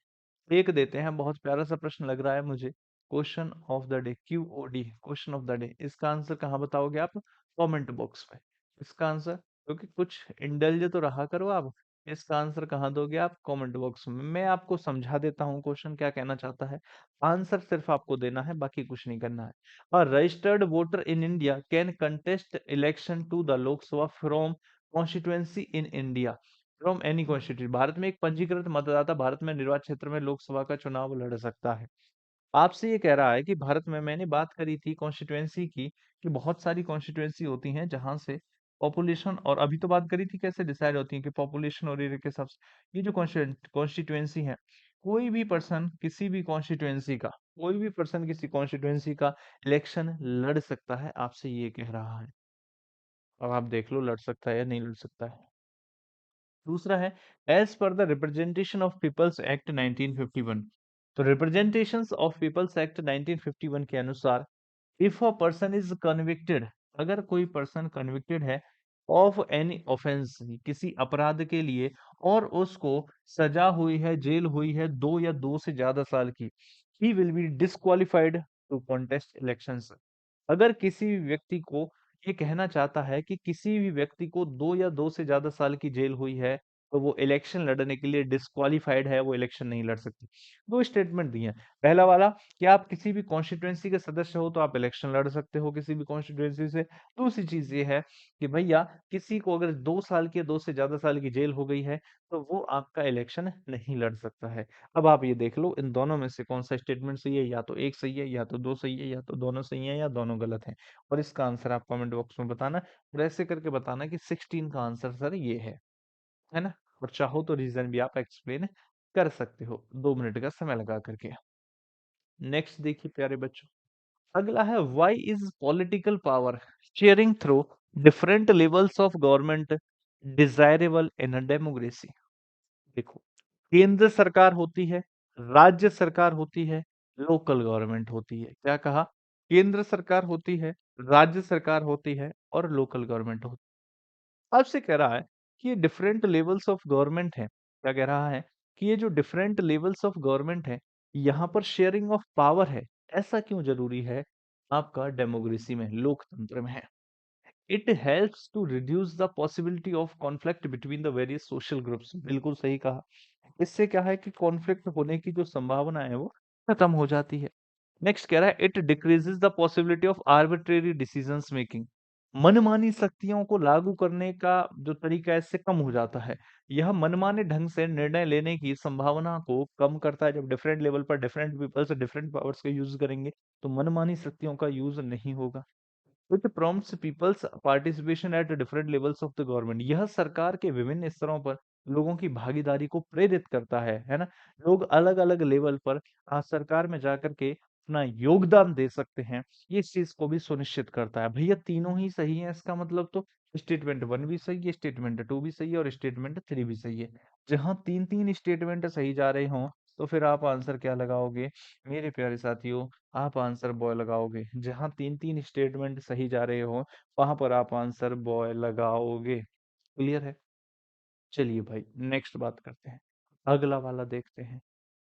एक देते हैं, बहुत प्यारा सा प्रश्न लग रहा है मुझे। Question of the day, QOD, question of the day. इसका आंसर कहाँ बताओगे आप? कमेंट बॉक्स में। इसका आंसर, क्योंकि कुछ इंडल्ज तो रहा करो आप। इसका आंसर कहाँ दोगे आप? कमेंट बॉक्स में। मैं आपको समझा देता हूँ क्वेश्चन क्या कहना चाहता है। आंसर सिर्फ आपको देना है, बाकी कुछ नहीं करना है। A registered voter in India can contest election to the Lok Sabha from constituency in India from any constitute. Bharat में एक पंजीकृत मतदाता भारत में निर्वाचन क्षेत्र में लोकसभा का चुनाव लड़ सकता है। आपसे ये कह रहा है कि भारत में, मैंने बात करी थी कॉन्स्टिट्यूएंसी की, कि बहुत सारी कॉन्स्टिट्यूएंसी होती हैं जहां से पॉपुलेशन, और अभी तो बात करी थी कैसे डिसाइड होती है कि पॉपुलेशन और एरिया के हिसाब से। ये जो कॉन्स्टिट्यूएंसी है, कोई भी पर्सन किसी भी कॉन्स्टिट्यूएंसी का, कोई भी पर्सन किसी कॉन्स्टिट्यूएंसी का इलेक्शन लड़ सकता है, आपसे ये कह रहा है। अब आप देख लो लड़ सकता है या नहीं लड़ सकता है। दूसरा है, as per the representation of people's act 1951। तो रिप्रेजेंटेशंस ऑफ पीपल्स एक्ट 1951 के अनुसार, if a person is convicted, अगर कोई पर्सन कन्विक्टेड है ऑफ एनी ऑफेंस, किसी अपराध के लिए, और उसको सजा हुई है, जेल हुई है 2 या 2 से ज्यादा साल की, he will be disqualified to contest elections. अगर किसी भी व्यक्ति को, ये कहना चाहता है कि किसी भी व्यक्ति को 2 या 2 से ज्यादा साल की जेल हुई है, तो वो इलेक्शन लड़ने के लिए डिस्क्वालिफाइड है, वो इलेक्शन नहीं लड़ सकती। 2 स्टेटमेंट दिए हैं। पहला वाला कि आप किसी भी कॉन्स्टिट्यूएंसी के सदस्य हो तो आप इलेक्शन लड़ सकते हो किसी भी कॉन्स्टिट्यूएंसी से। दूसरी चीज़ ये है कि भैया किसी को अगर 2 साल की या 2 से ज़्यादा साल की जेल हो गई है, तो वो आपका इलेक्शन नहीं लड़ सकता है। अब आप ये देख लो इन दोनों में से कौन-सा स्टेटमेंट सही है, या तो 1 सही है, या तो 2 सही है, या तो दोनों सही हैं, या दोनों गलत हैं। और इसका आंसर आप कमेंट बॉक्स में बताना और ऐसे करके बताना कि 16 का आंसर सर ये है ना? और चाहो तो रीज़न भी आप एक्सप्लेन कर सकते हो 2 मिनट का समय लगा करके। नेक्स्ट देखिए प्यारे बच्चों, अगला है why is political power sharing through different levels of government desirable in a democracy? देखो, केंद्र सरकार होती है, राज्य सरकार होती है, लोकल गवर्नमेंट होती है। क्या कहा? केंद्र सरकार होती है, राज्य सरकार होती है और लोकल गवर्नमेंट होती है। आपसे कह रहा है कि ये डिफरेंट लेवल्स ऑफ गवर्नमेंट है। क्या कह रहा है कि ये जो डिफरेंट लेवल्स ऑफ गवर्नमेंट है, यहाँ पर शेयरिंग ऑफ पावर है। ऐसा क्यों जरूरी है? आपका डेमोक्रेसी में, लोकतंत्र में है। It helps to reduce the possibility of conflict between the various social groups. बिल्कुल सही कहा। इससे क्या है कि कॉन्फ्लिक्ट होने की जो संभावना है वो खत्म हो जाती है। नेक्स्ट कह रहा है it decreases the possibility of arbitrary decisions making. मनमानी शक्तियों को लागू करने का जो तरीका है इससे कम हो जाता है। यह मनमाने ढंग से निर्णय लेने की संभावना को कम करता है। जब डिफरेंट लेवल पर डिफरेंट पीपल्स डिफरेंट पावर्स का यूज करेंगे तो मनमानी शक्तियों का यूज नहीं होगा। Which prompts peoples participation at different levels of the government. यह सरकार के विभिन्न स्तरों पर लोगों की भागीदारी को प्रेरित करता है ना? लोग अलग-अलग लेवल पर सरकार में जाकर के अपना योगदान दे सकते हैं। ये इस चीज़ को भी सुनिश्चित करता है। भैया तीनों ही सही है इसका मतलब तो स्टेटमेंट 1 भी सही है, स्टेटमेंट 2 भी सही है और स्टेटमेंट 3 भी सही है। जहाँ 3-3 स्टेटमेंट सही जा रहे हों, तो फिर आप आंसर क्या लगाओगे? मेरे प्यारे साथियों, आप आंसर बॉय लगाओगे। जहाँ 3-3 स्टेटमेंट सही जा रहे हो, वहाँ पर आप आंसर बॉय लगाओगे। क्लियर है? चलिए भाई नेक्स्ट बात करते हैं। अगला वाला देखते हैं।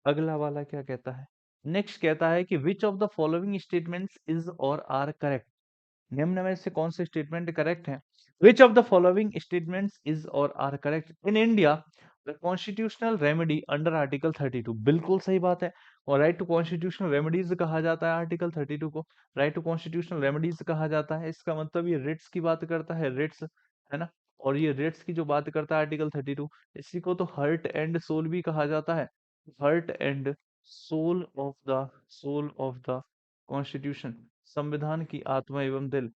अगला वाला क्या कहता है? नेक्स्ट कहता है कि which of the following statements is और आर करेक्ट? निम्न में से कौन से स्टेटमेंट करेक्ट है? Which of the following statements is और are correct? In India the constitutional remedy under article 32। बिल्कुल सही बात है। और राइट टू कॉन्स्टिट्यूशनल रेमेडीज कहा जाता है आर्टिकल 32 को। राइट टू कॉन्स्टिट्यूशनल रेमेडीज कहा जाता है। इसका मतलब ये रिट्स की बात करता है, रिट्स, है ना? और ये रिट्स की जो बात करता है आर्टिकल 32, इसी को तो हर्ट एंड सोल भी कहा जाता है। Heart and soul of the constitution, संविधान की आत्मा एवं दिल।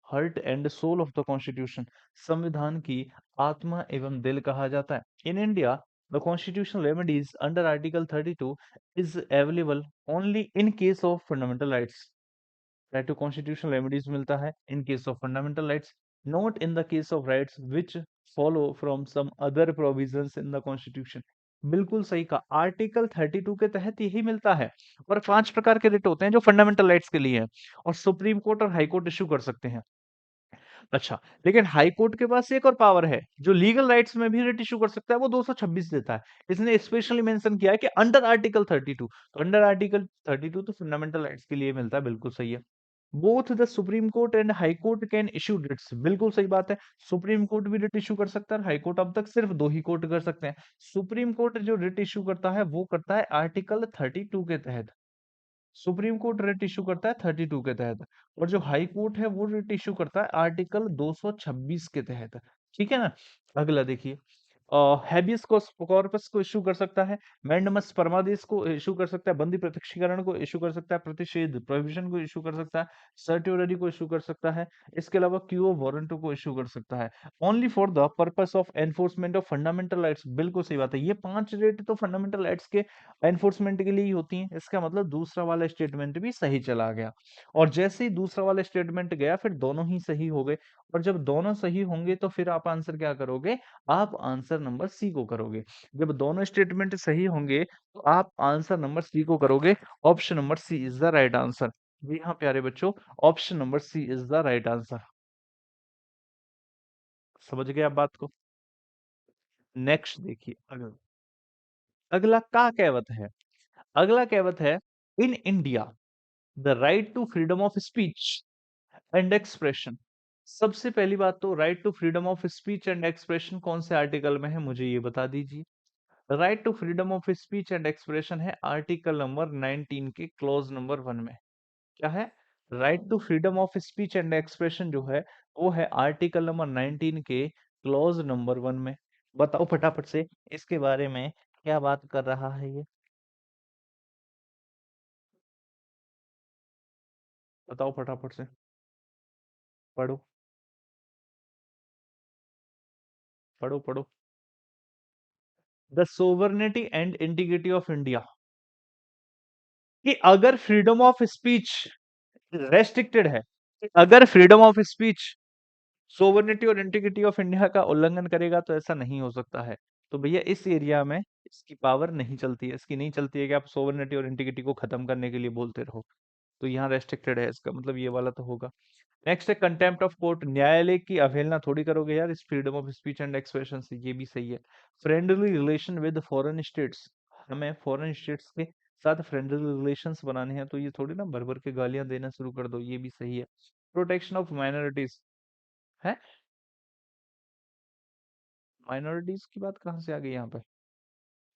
Heart and soul of the constitution, संविधान की आत्मा एवं दिल कहा जाता है। In India the constitutional remedies under article 32 is available only in case of fundamental rights. Right to constitutional remedies मिलता है in case of fundamental rights, not in the case of rights which follow from some other provisions in the constitution. बिल्कुल सही का, article 32 के तहत यही मिलता है। और 5 प्रकार के रिट होते हैं जो फंडामेंटल राइट्स के लिए हैं और सुप्रीम कोर्ट और हाई कोर्ट इश्यू कर सकते हैं। अच्छा, लेकिन हाई कोर्ट के पास एक और पावर है, जो लीगल राइट्स में भी रिट इश्यू कर सकता है, वो 226 देता है। इसने स्पेशली मेंशन किया है कि अंडर आर्टिकल 32, तो अंडर आर्टिकल 32 तो फंडामेंटल राइट्स के लिए मिलता है, बिल्कुल सही है। Both the supreme court and high court can issue writs, बिल्कुल सही बात है। सुप्रीम कोर्ट भी रिट इश्यू कर सकता है, हाई कोर्ट अब तक सिर्फ 2 ही कोर्ट कर सकते हैं। सुप्रीम कोर्ट जो रिट इश्यू करता है, वो करता है आर्टिकल 32 के तहत। सुप्रीम कोर्ट रिट इश्यू करता है 32 के तहत और जो हाई कोर्ट है वो रिट इश्यू करता है आर्टिकल 226 के तहत। ठीक है ना? अगला देखिए, हैबियस कॉर्पस को इश्यू कर सकता है, मैंडेमस परमादेश को इश्यू कर सकता है, बंदी प्रत्यक्षीकरण को इश्यू कर सकता है, प्रतिषेध प्रोहिबिशन को इश्यू कर सकता है, सर्ट्योररी को इश्यू कर सकता है। इसके अलावा क्यू वारंट को इश्यू कर सकता है only for the purpose of enforcement of fundamental rights. बिल्कुल सही बात है। ये 5 रेट तो फंडामेंटल राइट्स के एनफोर्समेंट के लिए ही होती हैं। इसका मतलब दूसरा वाला स्टेटमेंट भी सही चला गया और जैसे ही दूसरा वाला स्टेटमेंट गया फिर दोनों ही सही हो गए और जब दोनों सही होंगे तो फिर आप आंसर क्या करोगे? आप आंसर नंबर सी को करोगे। जब दोनों स्टेटमेंट सही होंगे तो आप आंसर नंबर सी को करोगे। Option number C is the right answer. जी हाँ प्यारे बच्चों, option number C is the right answer. समझ गए आप बात को? नेक्स्ट देखिए, अगला अगला का कहवत है। अगला कहवत है, in India the right to freedom of speech and expression सबसे पहली बात तो right to freedom of speech and expression कौन से आर्टिकल में है, मुझे ये बता दीजिए। Right to freedom of speech and expression है आर्टिकल नंबर 19 के क्लॉज नंबर 1 में। क्या है? Right to freedom of speech and expression जो है वो है आर्टिकल नंबर 19 के क्लॉज नंबर 1 में। बताओ फटाफट से इसके बारे में क्या बात कर रहा है ये, बताओ फटाफट से, पढ़ो, पढ़ो, पढ़ो। The sovereignty and integrity of India, कि अगर फ्रीडम ऑफ स्पीच रेस्ट्रिक्टेड है, अगर फ्रीडम ऑफ स्पीच सोवर्निटी और इंटीग्रिटी ऑफ इंडिया का उल्लंघन करेगा तो ऐसा नहीं हो सकता है। तो भैया इस एरिया में इसकी पावर नहीं चलती है, इसकी नहीं चलती है कि आप सोवर्निटी और इंटीग्रिटी को खत्म करने के लिए बोलते रहो। तो यहाँ रेस्ट्रिक्टेड है, इसका मतलब ये वाला तो होगा। नेक्स्ट है कंटेम्प्ट ऑफ कोर्ट, न्यायालय की अवहेलना थोड़ी करोगे यार इस freedom of speech and expression से, ये भी सही है। Friendly relation with foreign states, हमें फॉरेन स्टेट्स के साथ फ्रेंडली रिलेशंस बनाने हैं, तो ये थोड़ी ना भर भर के गालियां देना शुरू कर दो, ये भी सही है। प्रोटेक्शन ऑफ माइनॉरिटीज है, माइनॉरिटीज की बात कहाँ से आ गई यहाँ पे?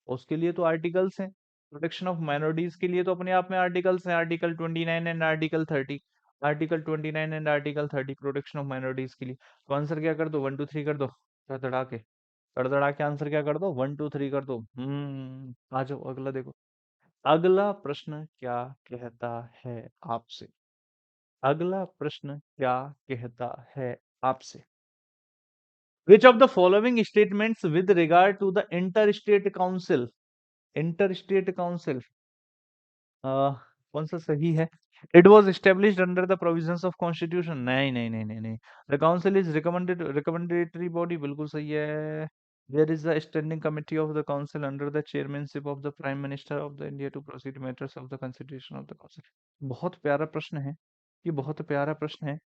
उसके लिए तो आर्टिकल्स हैं, प्रोटेक्शन ऑफ माइनॉरिटीज के लिए तो अपने आप में आर्टिकल्स हैं, article 29 and article 30, article 29 and article 30 protection of minorities के लिए। तो आंसर क्या कर दो, 1 2 3 कर दो, तड़तड़ा के, तड़तड़ा के आंसर क्या कर दो, 1 2 3 कर दो। आ जाओ अगला देखो। अगला प्रश्न क्या कहता है आपसे, अगला प्रश्न क्या कहता है आपसे। Which of the following statements with regard to the interstate council, interstate council, कौन सा सही है? It was established under the provisions of constitution, नहीं नहीं नहीं नहीं नहीं। The council is recommended recommendatory body, बिल्कुल सही है। There is a standing committee of the council under the chairmanship of the prime minister of the India to proceed matters of the constitution of the council। बहुत प्यारा प्रश्न है, ये बहुत प्यारा प्रश्न है।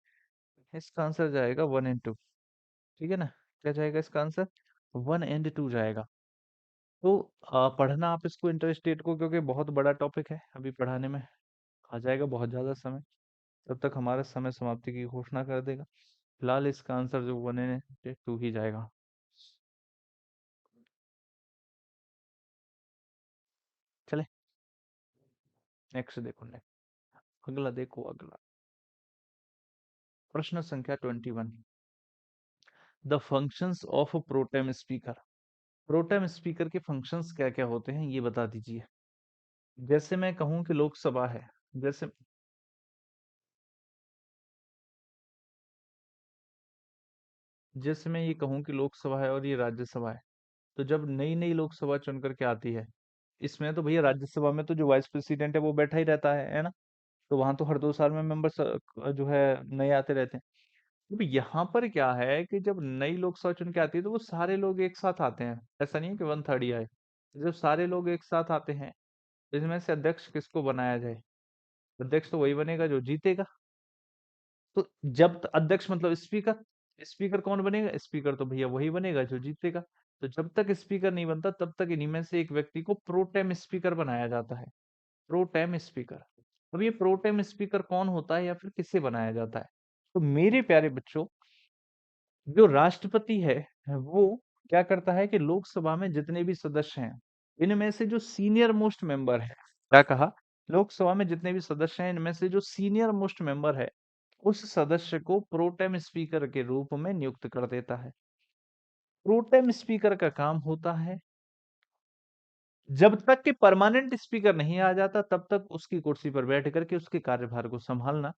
इसका आंसर जाएगा 1 and 2, ठीक है ना? क्या जाएगा इसका आंसर? 1 and 2 जाएगा। तो पढ़ना आप इसको इंटर स्टेट को, क्योंकि बहुत बड़ा टॉपिक है, अभी पढ़ाने में आ जाएगा बहुत ज्यादा समय, तब तक हमारा समय समाप्ति की घोषणा कर देगा। फिलहाल इसका आंसर जो 1 and 2 ही जाएगा। चले नेक्स्ट देखो, नेक्स्ट अगला देखो, अगला प्रश्न संख्या 21। The functions of pro tem speaker, pro tem speaker के फंक्शंस क्या क्या होते हैं ये बता दीजिए। जैसे मैं कहूं कि लोकसभा है, जैसे जैसे मैं ये कहूं कि लोकसभा है और ये राज्यसभा है, तो जब नई नई लोकसभा चुन करके आती है, इसमें तो भैया राज्यसभा में तो जो वाइस प्रेसिडेंट है वो बैठा ही रहता है ना? तो वहां तो हर 2 साल में मेंबर्स जो है नए आते रहते हैं। तो यहाँ पर क्या है कि जब नई लोकसभा चुन के आती है तो वो सारे लोग एक साथ आते हैं, ऐसा नहीं है कि 1/3 ही आए। जब सारे लोग एक साथ आते हैं तो इसमें से अध्यक्ष किसको बनाया जाए? अध्यक्ष तो वही बनेगा जो जीतेगा। तो जब अध्यक्ष मतलब स्पीकर, स्पीकर कौन बनेगा? स्पीकर तो भैया वही बनेगा जो जीतेगा। तो जब तक स्पीकर नहीं बनता तब तक इन्हीं में से एक व्यक्ति को प्रोटेम स्पीकर बनाया जाता है, प्रोटेम स्पीकर। अब ये प्रोटेम स्पीकर कौन होता है या फिर किससे बनाया जाता है? तो मेरे प्यारे बच्चों, जो राष्ट्रपति है वो क्या करता है कि लोकसभा में जितने भी सदस्य हैं इनमें से जो सीनियर मोस्ट मेंबर है, क्या कहा? लोकसभा में जितने भी सदस्य हैं इनमें से जो सीनियर मोस्ट मेंबर है उस सदस्य को प्रोटेम स्पीकर के रूप में नियुक्त कर देता है। प्रोटेम स्पीकर का काम होता है जब तक कि परमानेंट स्पीकर नहीं आ जाता तब तक उसकी कुर्सी पर बैठ करके उसके कार्यभार को संभालना।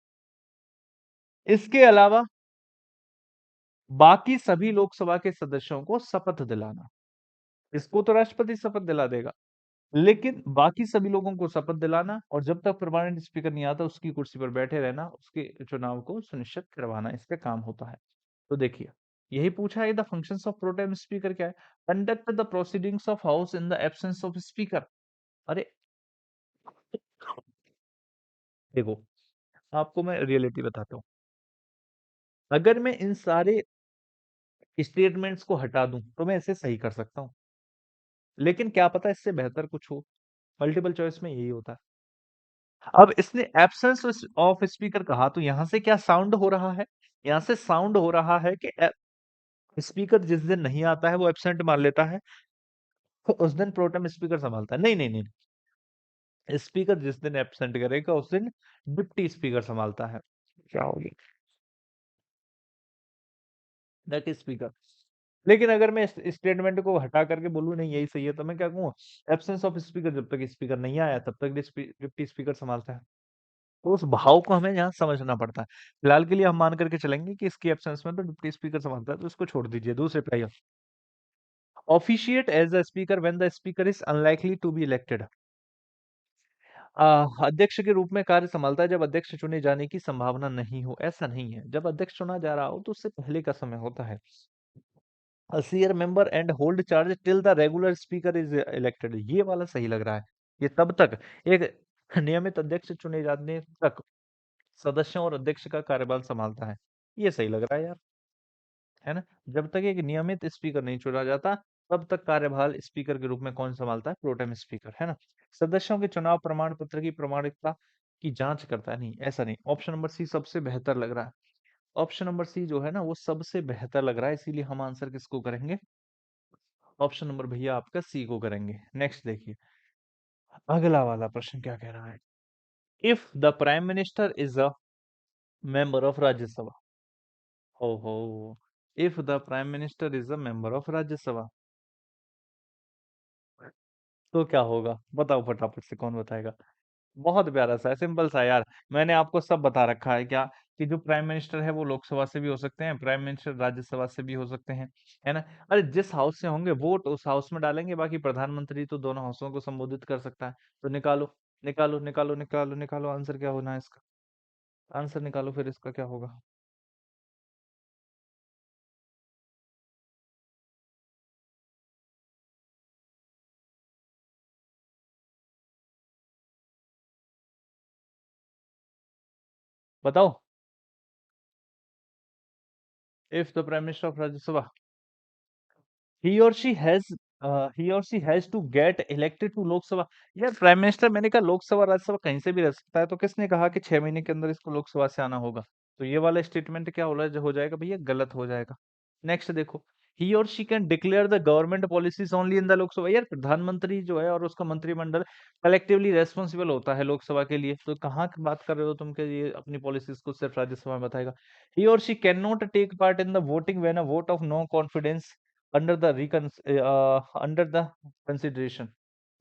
इसके अलावा बाकी सभी लोकसभा के सदस्यों को शपथ दिलाना। इसको तो राष्ट्रपति शपथ दिला देगा, लेकिन बाकी सभी लोगों को शपथ दिलाना और जब तक परमानेंट स्पीकर नहीं आता उसकी कुर्सी पर बैठे रहना, उसके चुनाव को सुनिश्चित करवाना इसका काम होता है। तो देखिए, यही पूछा है the functions of pro tem speaker क्या है? Conduct the proceedings of house in the absence of speaker. अरे देखो, आपको मैं रियलिटी बताता हूँ। अगर मैं इन सारे स्टेटमेंट्स को हटा दूं तो मैं इसे सही कर सकता हूँ, लेकिन क्या पता इससे बेहतर कुछ हो। मल्टीपल चॉइस में यही होता है। अब इसने एब्सेंस ऑफ स्पीकर कहा तो यहाँ से क्या साउंड हो रहा है? यहाँ से साउंड हो रहा है कि स्पीकर जिस दिन नहीं आता है वो एब्सेंट मान लेता है, तो उस दिन प्रोटेम स्पीकर संभालता है। नहीं, नहीं, नहीं, स्पीकर जिस दिन एब्सेंट करेगा उस दिन डिप्टी स्पीकर संभालता है। क्या हो गया? That is speaker. लेकिन अगर मैं इस स्टेटमेंट को हटा करके बोलूँ नहीं यही सही है तो मैं क्या कहूँगा? एब्सेंस ऑफ स्पीकर जब तक स्पीकर नहीं आया तब तक डिप्टी स्पीकर संभालता है। तो उस भाव को हमें यहाँ समझना पड़ता है। फिलहाल के लिए हम मान करके चलेंगे कि इसकी एब्सेंस में तो डिप्टी स्पीकर संभालता है तो इसको छोड़ दीजिए। दूसरे पे आइए। Officiate as a speaker when the speaker is unlikely to be elected. अध्यक्ष के रूप में कार्य संभालता है जब अध्यक्ष चुने जाने की संभावना नहीं हो। ऐसा नहीं है, जब अध्यक्ष चुना जा रहा हो तो उससे पहले का समय होता है। A seer member and hold charge till the regular speaker is elected। ये वाला सही लग रहा है। ये तब तक एक नियमित अध्यक्ष चुने जाने तक सदस्यों और अध्यक्ष का कार्यभार संभालता है। ये सही लग रहा है यार, है ना? जब तक एक नियमित स्पीकर नहीं चुना जाता तब तक कार्यभार स्पीकर के रूप में कौन संभालता है? प्रोटेम स्पीकर, है ना? सदस्यों के चुनाव प्रमाण पत्र की प्रामाणिकता की जांच करता है। नहीं, ऐसा नहीं। ऑप्शन नंबर सी सबसे बेहतर लग रहा है। ऑप्शन नंबर सी जो है ना वो सबसे बेहतर लग रहा है, इसीलिए हम आंसर किसको करेंगे? ऑप्शन नंबर भैया आपका सी को करेंगे। नेक्स्ट देखिए, अगला वाला प्रश्न क्या कह रहा है? If the prime minister is a member of Rajya Sabha. हो, if the prime minister is a member of Rajya Sabha तो क्या होगा? बताओ फटाफट से, कौन बताएगा? बहुत प्यारा सा है, सिंपल सा यार। मैंने आपको सब बता रखा है क्या, कि जो प्राइम मिनिस्टर है वो लोकसभा से भी हो सकते हैं, प्राइम मिनिस्टर राज्यसभा से भी हो सकते हैं, है ना? अरे जिस हाउस से होंगे वोट उस हाउस में डालेंगे, बाकी प्रधानमंत्री तो दोनों हाउसों को संबोधित कर सकता है। तो निकालो, निकालो, निकालो, निकालो, निकालो, आंसर क्या होना है इसका? आंसर निकालो फिर इसका क्या होगा? बताओ। If the prime minister of Rajya Sabha, he or she has he or she has to get elected to Lok Sabha. यार प्राइम मिनिस्टर, मैंने कहा लोकसभा राज्यसभा कहीं से भी रह सकता है, तो किसने कहा कि 6 महीने के अंदर इसको लोकसभा से आना होगा? तो ये वाला स्टेटमेंट क्या हो जाएगा भैया? गलत हो जाएगा। नेक्स्ट देखो, ही or she can declare the government policies only in the Lok Sabha. यार प्रधानमंत्री जो है और उसका मंत्रिमंडल कलेक्टिवली रेस्पॉन्सिबल होता है लोकसभा के लिए, तो कहाँ की बात कर रहे हो तुम कि ये अपनी पॉलिसीज को सिर्फ राज्यसभा में बताएगा? He or she can not take part in the voting when a vote of no confidence under the under the consideration.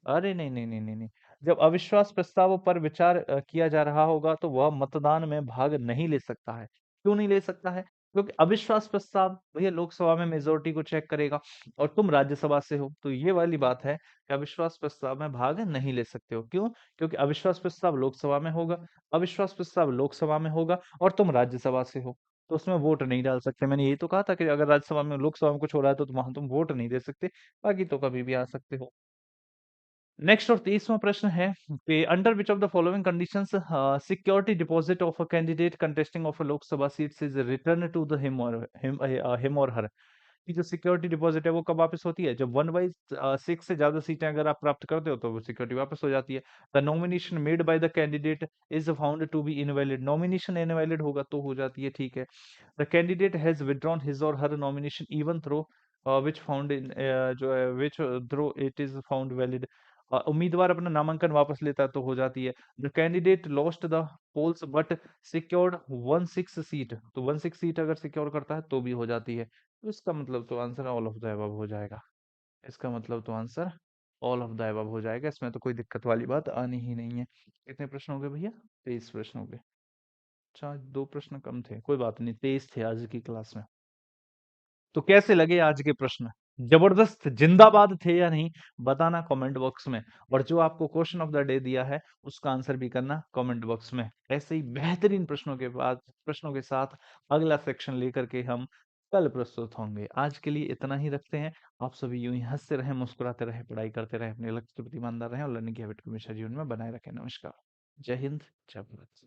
अरे नहीं, नहीं, नहीं, नहीं, नहीं। जब अविश्वास प्रस्ताव पर विचार किया जा रहा होगा तो वह मतदान में भाग नहीं ले सकता है। क्यों नहीं ले सकता है? क्योंकि अविश्वास प्रस्ताव भैया लोकसभा में मेजोरिटी को चेक करेगा और तुम राज्यसभा से हो, तो ये वाली बात है कि अविश्वास प्रस्ताव में भाग नहीं ले सकते हो। क्यों? क्योंकि अविश्वास प्रस्ताव लोकसभा में होगा, अविश्वास प्रस्ताव लोकसभा में होगा और तुम राज्यसभा से हो, तो उसमें वोट नहीं डाल सकते। मैंने यही तो कहा था कि अगर राज्यसभा में लोकसभा में कुछ हो रहा है तो वहां तुम वोट नहीं दे सकते, बाकी तो कभी भी आ सकते हो। नेक्स्ट और 23वां प्रश्न है कि under which of the following conditions security deposit of a candidate contesting of a Lok Sabha seats is return to the him और हर। की जो सिक्योरिटी डिपॉजिट है वो कब वापस होती है? जब 1/6 से ज्यादा सीटें अगर आप प्राप्त करते हो तो वो सिक्योरिटी वापस हो जाती है। The nomination made by the candidate is found to be invalid. Nomination invalid होगा तो हो जाती है, ठीक है। The candidate has withdrawn his और her nomination even through which found in जो है which through it is found valid. उम्मीदवार अपना नामांकन वापस लेता है तो हो जाती है। The candidate lost the polls but secured 1/6 seat, तो 1/6 सीट अगर सिक्योर करता है तो भी हो जाती है। तो इसका मतलब तो answer all of the above हो जाएगा। इसका मतलब तो answer all of the above हो जाएगा, इसमें तो कोई दिक्कत वाली बात आनी ही नहीं है। कितने प्रश्न हो गए भैया? 23 प्रश्न हो गए। अच्छा, 2 प्रश्न कम थे, कोई बात नहीं, 23 थे आज की क्लास में। तो कैसे लगे आज के प्रश्न? जबरदस्त जिंदाबाद थे या नहीं? बताना कमेंट बॉक्स में। और जो आपको क्वेश्चन ऑफ द डे दिया है उसका आंसर भी करना कमेंट बॉक्स में। ऐसे ही बेहतरीन प्रश्नों के साथ अगला सेक्शन लेकर के हम कल प्रस्तुत होंगे। आज के लिए इतना ही रखते हैं। आप सभी यूं ही हंसते रहें, मुस्कुराते रहें, पढ़ाई करते रहें, अपने लक्ष्य के प्रति ईमानदार रहें और लर्निंग की हैबिट को हमेशा जीवन में बनाए रखें। नमस्कार। जय हिंद, जय भारत।